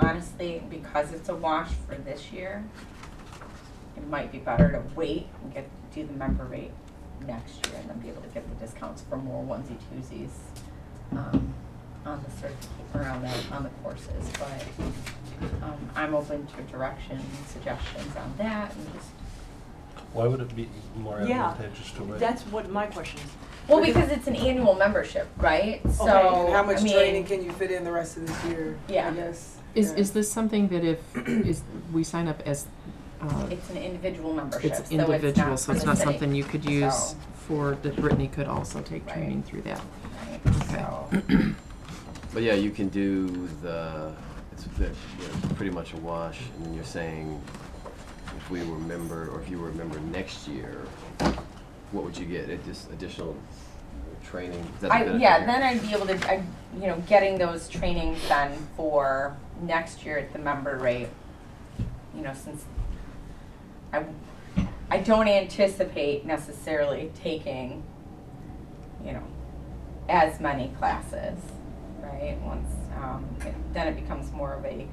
Honestly, because it's a wash for this year, it might be better to wait and do the member rate next year and then be able to get the discounts for more onesie-twosies on the certificate, or on the courses. But I'm open to direction and suggestions on that, and just Why would it be more Yeah, advantageous to wait? that's what my question is. well, because it's an annual membership, right? So Okay. How much training can you fit in the rest of this year? Yeah. I guess. Is this something that if we sign up as it's an individual membership. it's individual, so it's for not the city. something you could use So- that Brittany could also take Right. training through that? Right, Okay. so- But yeah, you can do it's pretty much a wash. And you're saying if we were a member, or if you were a member next year, what would you get? Just additional training? Is that the benefit here? Then I'd be able to, getting those trainings done for next year at the member rate. Since I don't anticipate necessarily taking, as many classes, right? Once, then it becomes more of it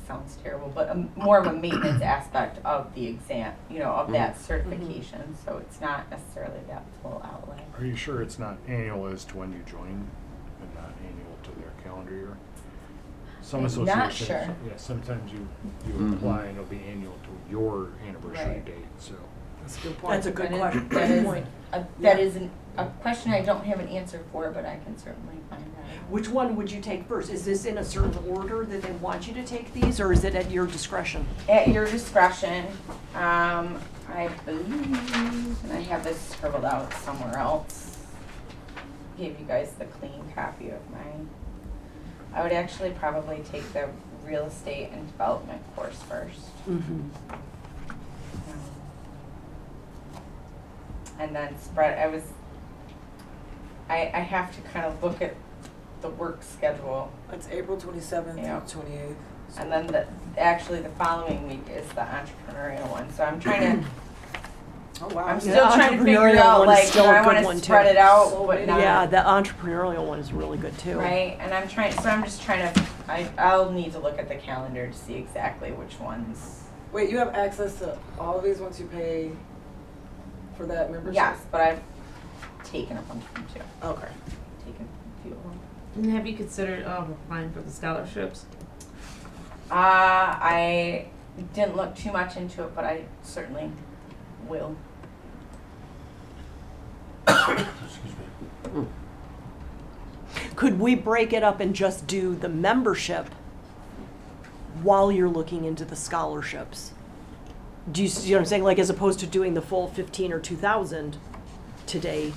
sounds terrible, but more of a maintenance aspect of the exam, of that certification. So it's not necessarily that full outlay. Are you sure it's not annual as to when you join and not annual to their calendar year? Some I'm associations, not sure. yeah, sometimes you Mhm. apply and it'll be annual to your anniversary Right. date, so. That's a good point. That's a good question. That is, point. that is a question I don't have an answer for, but I can certainly find out. Which one would you take first? Is this in a certain order that they want you to take these, or is it at your discretion? At your discretion, I believe, and I have this scribbled out somewhere else. Give you guys the clean copy of mine. I would actually probably take the real estate and development course first. And then I have to kind of look at the work schedule. It's April 27th Yeah. through 28th. And then actually the following week is the entrepreneurial one, so I'm trying to, Oh, wow. I'm still trying to figure Entrepreneurial out, one is like, still do a I good wanna one, too. spread it out, So but many- not. Yeah, the entrepreneurial one is really good too. Right, and I'm just trying to, I'll need to look at the calendar to see exactly which ones. Wait, you have access to all of these once you pay for that membership? Yes, but I've taken a bunch of them too, Okay. taken a few of them. And have you considered applying for the scholarships? I didn't look too much into it, but I certainly will. Excuse me. Could we break it up and just do the membership while you're looking into the scholarships? Do you see what I'm saying? Like, as opposed to doing the full 15 or 2,000 today,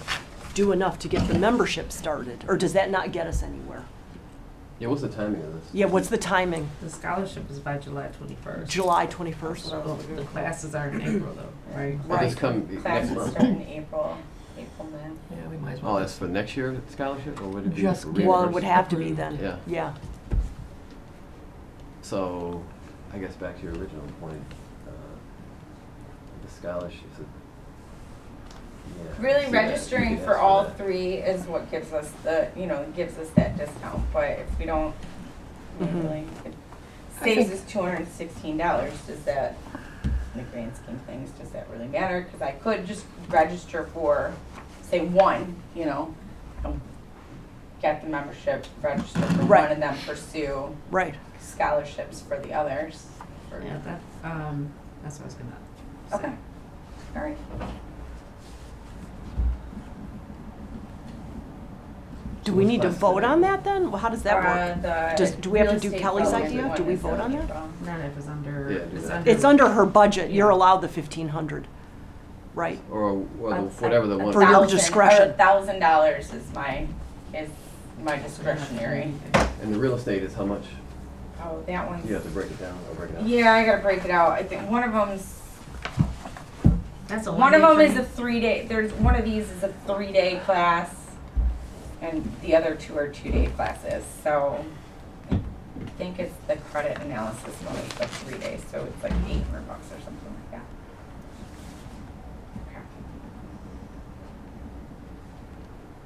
do enough to get the membership started? Or does that not get us anywhere? Yeah, what's the timing of this? Yeah, what's the timing? The scholarship is by July 21st. July 21st? Well, the classes are in April though, right? Oh, this Right. come next Classes month? start in April, May. Yeah, we might as Oh, well. that's for next year scholarship, or would it be Just for get- Well, it reimbursement? would have to be then. Yeah. Yeah. So, I guess back to your original point, the scholarships. Yeah, Really see that. registering You could for ask all that. three is what gives us the, gives us that discount, but if we don't, Mhm. really, it saves us $216, does that, in the grand scheme of things, does that really matter? Cause I could just register for, say, one, get the membership, register for Right. one, and then pursue Right. scholarships for the others. Yeah, that's what I was gonna say. Okay, all right. Do we need to vote on that then? Well, how does that work? Do we have to do Kelly's idea? Do we vote on that? Not if it's under, Yeah, do it's that. under. It's under her budget. You're Yeah. allowed the 1,500, right? Or whatever the one. For your discretion. $1,000 is my discretionary. And the real estate is how much? Oh, that one's. You have to break it down, I'll break it out. Yeah, I gotta break it out. I think one of them's, That's a one of them one-day is a training? 3-day, one of these is a 3-day class, and the other two are 2-day classes, so I think it's the credit analysis one is the 3 days, so it's like $800 or something like that. Okay.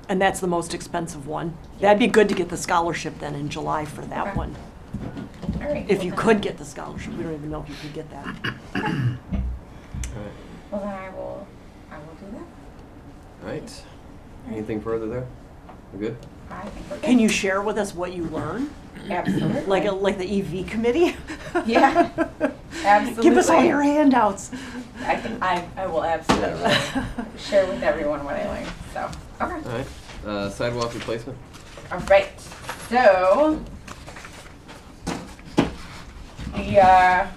And that's the most expensive one. That'd be good to get the scholarship then in July for that Okay. one. All right. If well you then- could get the scholarship. We don't even know if you could get that. Alright, Well, then I will do that. alright. Anything further there? We good? I think we're good. Can you share with us what you learn? Absolutely. Like the EV committee? Yeah, absolutely. Give us all your handouts. I will absolutely share with everyone what I learned, so, okay. Alright, sidewalk replacement? All right, so, as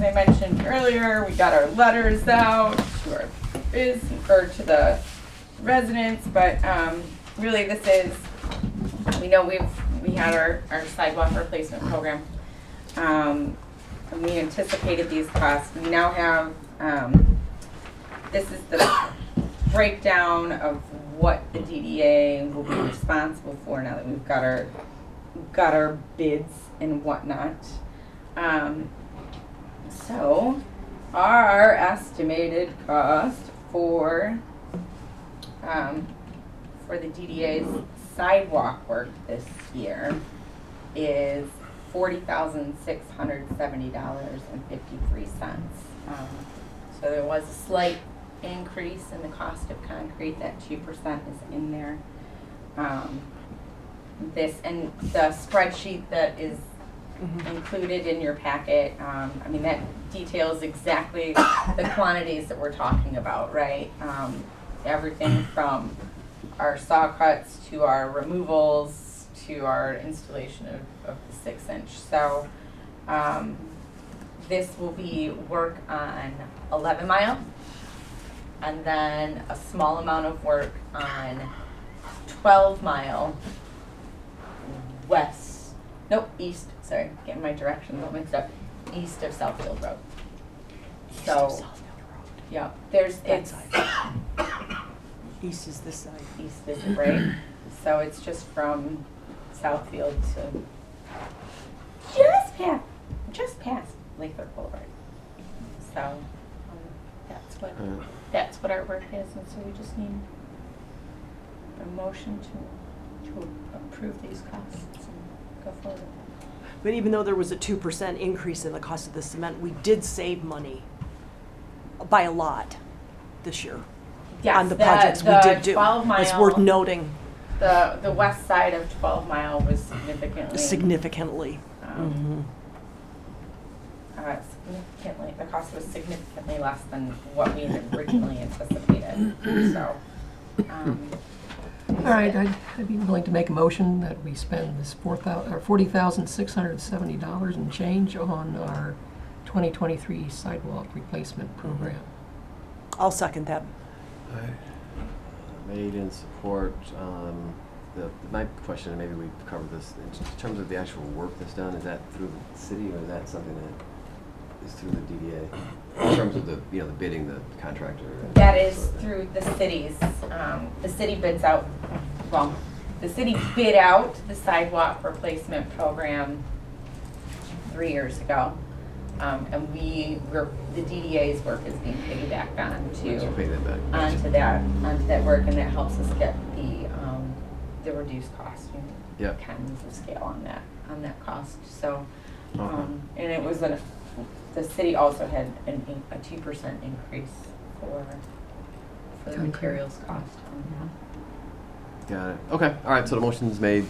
I mentioned earlier, we got our letters out to to the residents, but, really this is, we know we had our sidewalk replacement program. And we anticipated these costs. We now have, this is the breakdown of what the DDA will be responsible for now that we've got our bids and whatnot. So our estimated cost for the DDA's sidewalk work this year is $40,670.53. So there was a slight increase in the cost of concrete. That 2% is in there. This and the spreadsheet that is included in your packet. That details exactly the quantities that we're talking about, right? Everything from our saw cuts to our removals to our installation of the 6-inch. So this will be work on 11 Mile and then a small amount of work on 12 Mile east, sorry, getting my directions all mixed up, east of Southfield Road. So, yeah, it's East is this side. east this right, so it's just from Southfield to Lathrup Boulevard. So, that's what our work is, and so we just need a motion to approve these costs and go forward. But even though there was a 2% increase in the cost of the cement, we did save money by a lot this year Yes, on the projects we did do. 12 mile, It's worth noting the west side of 12 Mile was significantly. Significantly, the cost was significantly less than what we had originally anticipated, so. All right, I'd be willing to make a motion that we spend this $40,670 and change on our 2023 sidewalk replacement program. I'll second that. Made in support. My question, and maybe we've covered this, in terms of the actual work that's done, is that through the city, or is that something that is through the DDA? In terms of the bidding, the contractor? That is through the cities. The city bids out, well, the city bid out the sidewalk replacement program 3 years ago. And the DDA's work is being piggybacked onto that work, and that helps us get the reduced cost. Yep. Economies of scale on that cost. So, and it was the city also had a 2% increase for the materials cost. Got it. Okay. All right. So the motion's made.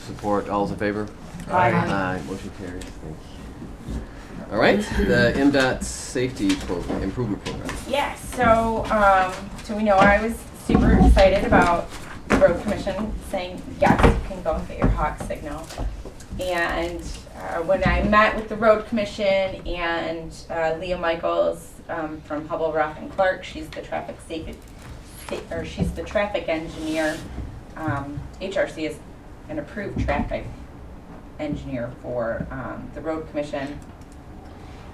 Support. All's in favor? Aye. Aye. Motion carries. Thank you. All right. The MDOT Safety Improvement Program. Yes, so we know I was super excited about the road commission saying, yes, you can go and get your hawk signal. And when I met with the road commission and Leah Michaels from Hubble, Roth and Clark, she's the traffic engineer. HRC is an approved traffic engineer for the road commission.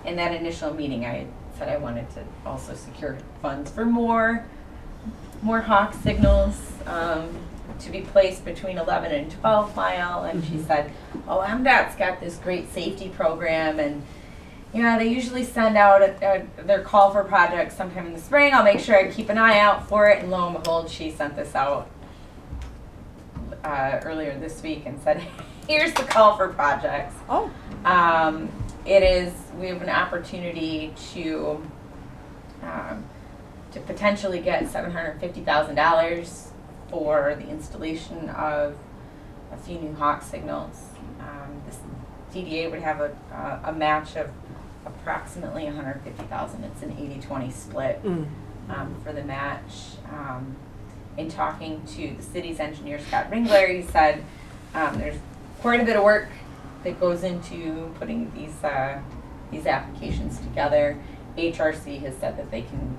In that initial meeting, I said I wanted to also secure funds for more hawk signals to be placed between 11 and 12 Mile. And she said, oh, MDOT's got this great safety program, and they usually send out their call for projects sometime in the spring. I'll make sure I keep an eye out for it. And lo and behold, she sent this out earlier this week and said, here's the call for projects. Oh. We have an opportunity to potentially get $750,000 for the installation of a few new hawk signals. This DDA would have a match of approximately $150,000. It's an 80-20 split for the match. In talking to the city's engineer, Scott Ringler, he said there's quite a bit of work that goes into putting these applications together. HRC has said that they can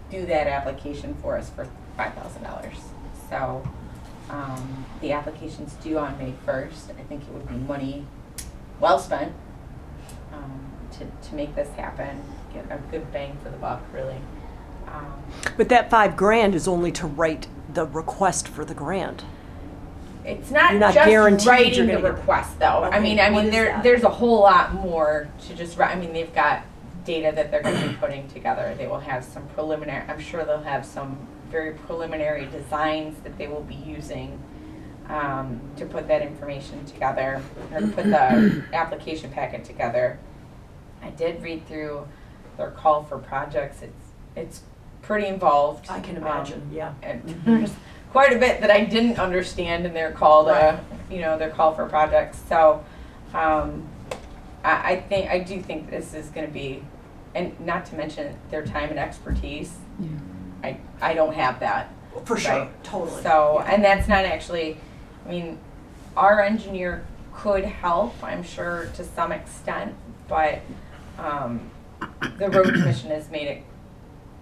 do that application for us for $5,000. So the application's due on May 1st. I think it would be money well spent to make this happen, get a good bang for the buck, really. But that $5,000 is only to write the request for the grant. It's not, You're not just guaranteed writing you're the gonna get- request, though. Okay, I mean, what is that? there's a whole lot more to just write. I mean, they've got data that they're going to be putting together. They will have some preliminary. I'm sure they'll have some very preliminary designs that they will be using to put that information together, or to put the application packet together. I did read through their call for projects. It's pretty involved. I can imagine, yeah. And there's quite a bit that I didn't understand in their call to, their call for projects. So, I do think this is going to be, and not to mention their time and expertise. Yeah. I don't have that. For sure, Right. totally. So, Yeah. and that's not actually, our engineer could help, I'm sure, to some extent, but the road commission has made it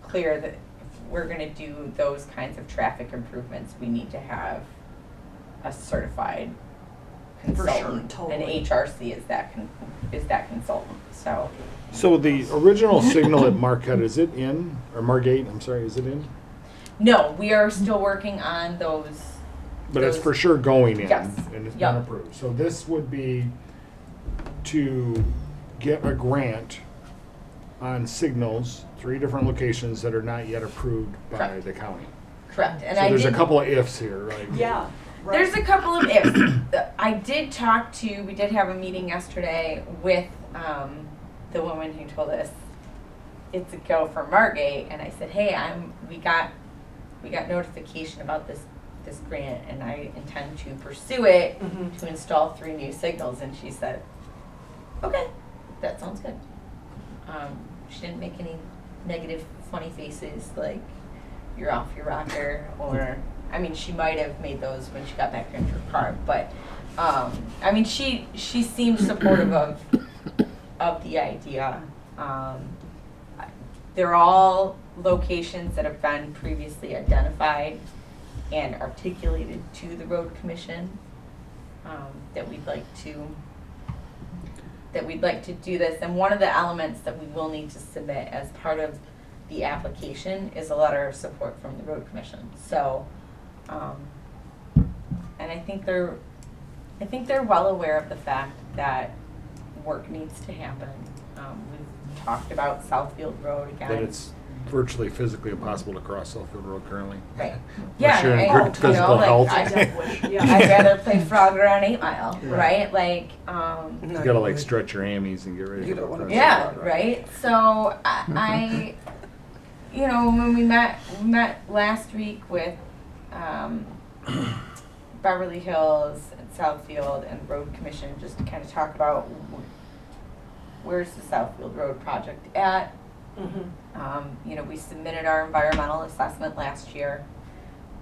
clear that if we're going to do those kinds of traffic improvements, we need to have a certified consultant. totally. And HRC is that consultant. So the original signal at Marquette, is it in, or Margate, I'm sorry, is it in? No, we are still working on those. But it's for sure going in, Yes. and it's been Yep. approved. So this would be to get a grant on signals, 3 different locations that are not yet approved by Correct. the county. Correct. And So I there's a did, couple of ifs here, right? Yeah, right. there's a couple of ifs. I did talk to, we did have a meeting yesterday with the woman who told us it's a go for Margate, and I said, hey, we got notification about this grant, and I intend to pursue it Mhm. to install 3 new signals. And she said, okay, that sounds good. She didn't make any negative, funny faces like you're off your rocker, or I mean, she might have made those when she got back into her car, but I mean, she seemed supportive of the idea. They're all locations that have been previously identified and articulated to the road commission, that we'd like to do this. And one of the elements that we will need to submit as part of the application is a letter of support from the road commission. So, and I think they're well aware of the fact that work needs to happen. We've talked about Southfield Road again. That it's virtually physically impossible to cross Southfield Road currently. Right. Unless you're in and, good you know, physical like, health. Yeah. I'd rather play Frogger on 8 Mile, Yeah. right? Like, You gotta like stretch your hammies and get ready You to don't go wanna across. yeah, right. So I you know, when we met last week with Beverly Hills and Southfield and Road Commission, just to kind of talk about where's the Southfield Road project at. Mhm. You know, we submitted our environmental assessment last year.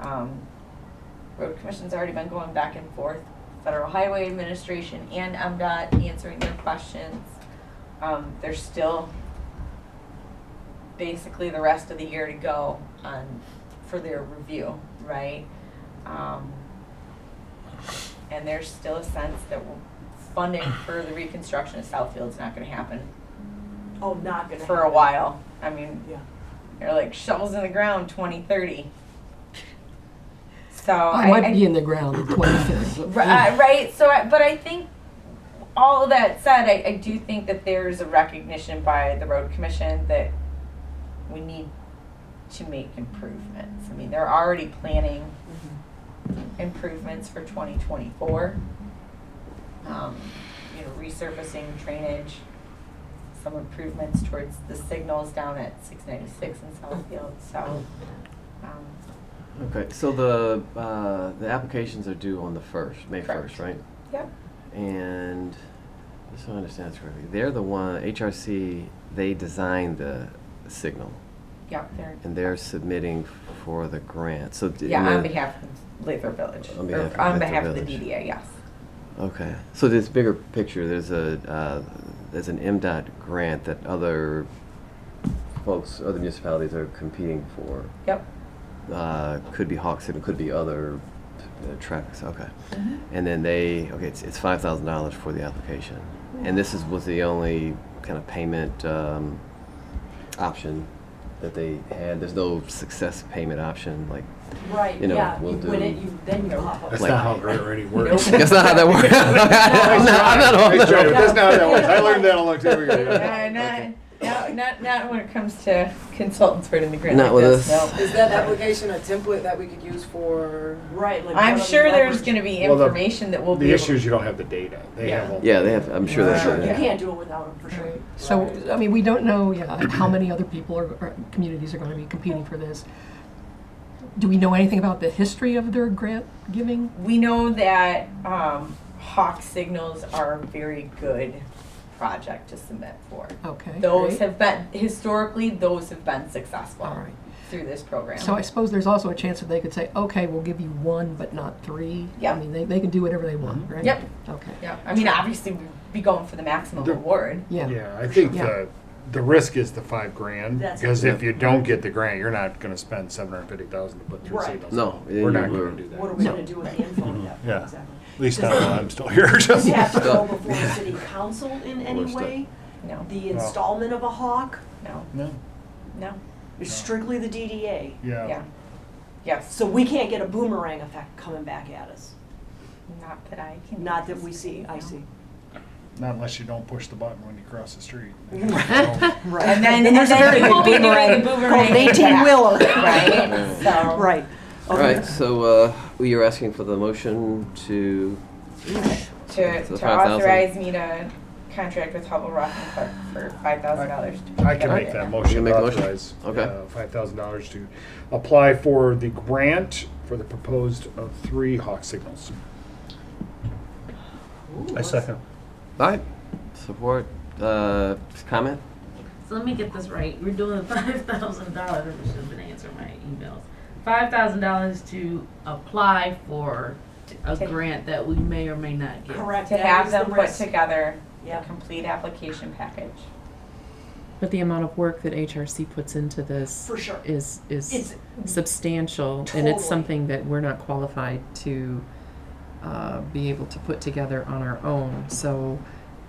Road Commission's already been going back and forth, Federal Highway Administration and MDOT answering their questions. There's still basically the rest of the year to go for their review, right? And there's still a sense that funding for the reconstruction of Southfield's not gonna happen Oh, not gonna for a happen. while. I mean, Yeah. they're like shovels in the ground 2030. So I might be in the ground in 2050. right. So, but I think all of that said, I do think that there's a recognition by the road commission that we need to make improvements. I mean, they're already planning improvements for 2024. You know, resurfacing drainage, some improvements towards the signals down at 696 in Southfield. So, Okay, so the applications are due on the 1st, May Correct. 1st, right? yep. And just so I understand this correctly, they're the one, HRC, they designed the signal, Yep, they're, and they're submitting for the grant, so. yeah, on behalf of Lathrup Village. On behalf of on Lathrup behalf of the Village. DDA, yes. Okay, so this bigger picture, there's an MDOT grant that other folks, other municipalities are competing for. Yep. Could be Hawk Signal, could be other tracks, okay. Mm-hmm. And then it's $5,000 for the application. And this was the only kind of payment option that they had. There's no success payment option, like, Right, You know, yeah, we'll you win do- it, then you pop up. That's Like- not how grant writing works. that's not how that works. I'm not on Nice try, but that. that's not how that works. I learned that a long time ago. Not when it comes to consultants writing the grant Not like with this, us. no. Is that application a template that we could use for? Right, like. I'm what sure there's leverage. gonna be Well, the- information that we'll be The able. issue is you don't have the data. They Yeah. have all. Yeah, they have, I'm sure that's. Sure, You yeah. can't do it without them, for sure. Right. So, I mean, we don't know, how many other people or communities are gonna be competing for this. Do we know anything about the history of their grant giving? We know that Hawk signals are a very good project to submit for. Okay. Those great. have been, historically, those have been successful All right. through this program. So I suppose there's also a chance that they could say, okay, we'll give you 1, but not 3. Yeah. I mean, they can do whatever they want, right? Yep. Okay. Yeah, I mean, obviously, we'd be going for the maximum The- award. Yeah. Yeah, I think Yeah. the risk is the $5,000, That's because it. if you don't get the grant, you're not gonna spend $750,000 to put 3 Right. signals. No, We're not we're- gonna do that. What are we No. gonna do with the info at that point, Yeah. exactly? At least not while I'm still here. Does it have to go Stuck. before the city council in any We're stuck. way? No, The installment of a Hawk no, No? no, is strictly the DDA. yeah, yes, So we can't get a boomerang effect coming back at us. not that I can. Not that we see, I No. see. Not unless you don't push the button when you cross the street. Right. And then, there's a very you won't be big doing the boomerang boomerang called an 18-wheeler. Right, so. Right. All right, so you're asking for the motion to, To So 5,000? authorize me to contract with Hubble Rock and Clark for $5,000. I can make that motion. You can make to the motion? authorize, Okay. $5,000 to apply for the grant for the proposed 3 Hawk signals. I second. all right, support, comment? So let me get this right. We're doing $5,000. I should have been answering my emails. $5,000 to apply for a To- grant that we may or may not get. Correct. To That have is the them put risk. together Yeah. a complete application package. But the amount of work that HRC puts into this For sure. is It's substantial, and Totally. it's something that we're not qualified to be able to put together on our own. So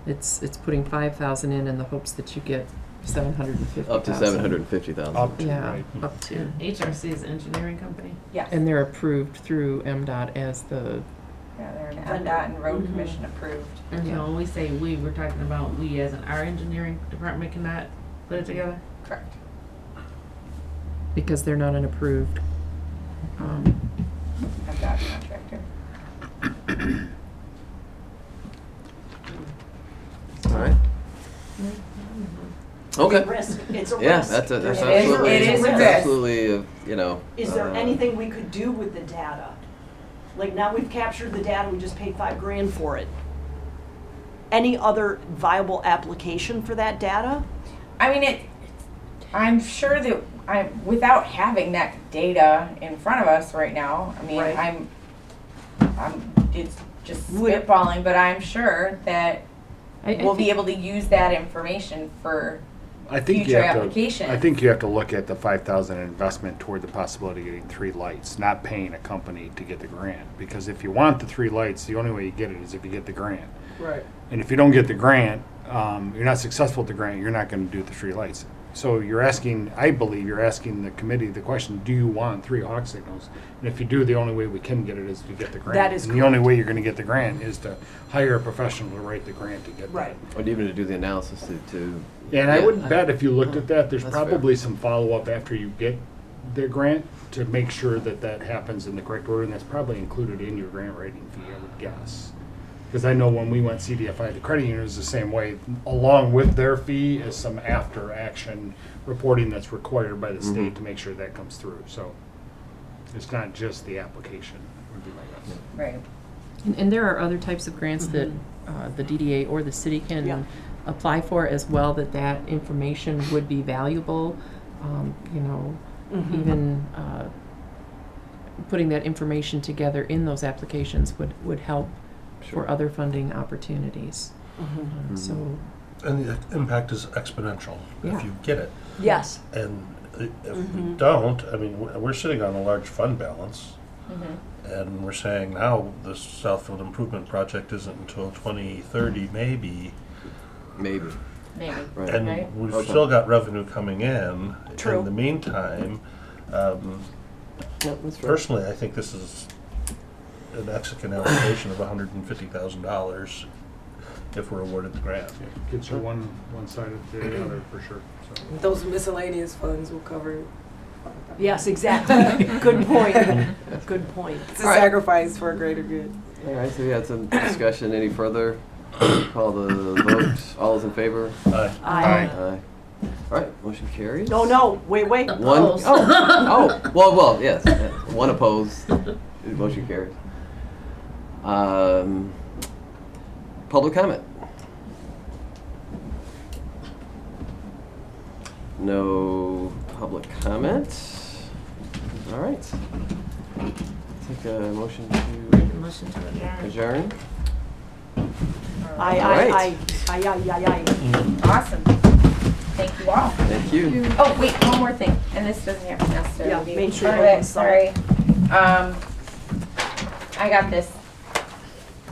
it's putting 5,000 in the hopes that you get 750,000. Up to 750,000. Up to, Yeah, right. up to. And HRC is an engineering company. Yes. And they're approved through MDOT as the, Yeah, they're an Vendor. MDOT and Road Mhm. Commission approved. And so when we say we, we're talking about we as in our engineering department cannot put it together? Correct. because they're not an approved, MDOT contractor. All right. Okay. risk. It's a Yeah, risk. that's There's absolutely, it is a that's risk. absolutely, you know. Is there anything we could do with the data? Like now we've captured the data, we just paid $5,000 for it. Any other viable application for that data? I mean, I'm sure that without having that data in front of us right now, I mean, Right. it's just Would- spitballing, but I'm sure that I we'll think- be able to use that information for I think you future have to, applications. I think you have to look at the 5,000 investment toward the possibility of getting 3 lights, not paying a company to get the grant. Because if you want the 3 lights, the only way you get it is if you get the grant. Right. And if you don't get the grant, you're not successful with the grant, you're not going to do the 3 lights. So you're asking, I believe you're asking the committee the question, do you want 3 Hawk signals? And if you do, the only way we can get it is to get the grant. That is And the only way you're going to get the grant is to hire a professional to write the grant to get that. Right. Or even to do the analysis to And I yeah, wouldn't bet if you looked at that, there's That's fair. probably some follow-up after you get the grant to make sure that that happens in the correct order, and that's probably included in your grant writing fee, I would guess. Because I know when we went CDFI, the credit union is the same way, along with their fee is some after-action reporting that's required by the state to make sure that comes through, so it's not just the application, would be my guess. right. And there are other types of grants that the DDA or the city Yeah. can apply for as well, that information would be valuable. You know, even putting that information together in those applications would help Sure. for other funding opportunities. So, And the impact is exponential Yeah. if you get it. Yes. And if we don't, I mean, we're sitting on a large fund balance. And we're saying now the Southfield Improvement Project isn't until 2030 maybe. maybe. Maybe. Right. And Right. we've Okay. still got revenue coming in. True. In the meantime, Yeah, that's fair. personally, I think this is an exigent allocation of $150,000 if we're awarded the grant. Gets you one side of the other for sure, so. Those miscellaneous funds will cover it. Yes, exactly. Good point. Good point. It's a All right. sacrifice for a greater good. All right, so we had some discussion. Any further? Call the vote. All those in favor? Aye. Aye. Aye. All right, motion carries. No, wait. One. Opposed. Oh, well, yes. One opposed. Motion carries. Public comment. No public comment. All right. Take a motion to Motion to adjourn. adjourn. Aye. Awesome. Thank you all. Thank you. Oh, wait, one more thing, and this doesn't have to necessarily Yeah, be Main Street part of it, Open sorry. I got this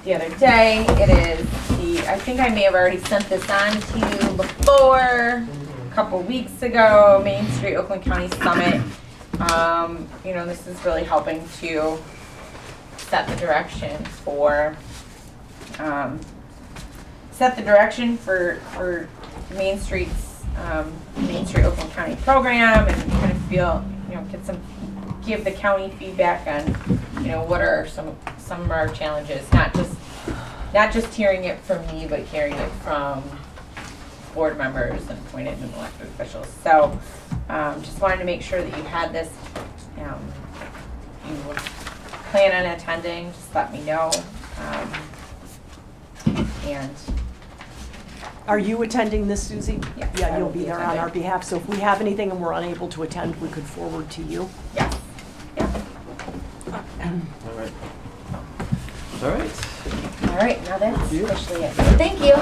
the other day. It is I think I may have already sent this on to you before, a couple weeks ago, Main Street Oakland County Summit. You know, this is really helping to set the direction for set the direction for Main Street's, Main Street Oakland County program and kind of feel, give the county feedback on, what are some of our challenges, not just hearing it from me, but hearing it from board members and appointed and elected officials. So, just wanted to make sure that you had this. You plan on attending, just let me know. And Are you attending this, Susie? Yes, I Yeah, you'll will be be there on attending. our behalf, so if we have anything and we're unable to attend, we could forward to you. yes, yeah. All right. All right. All right, now that's you. officially it. Thank you.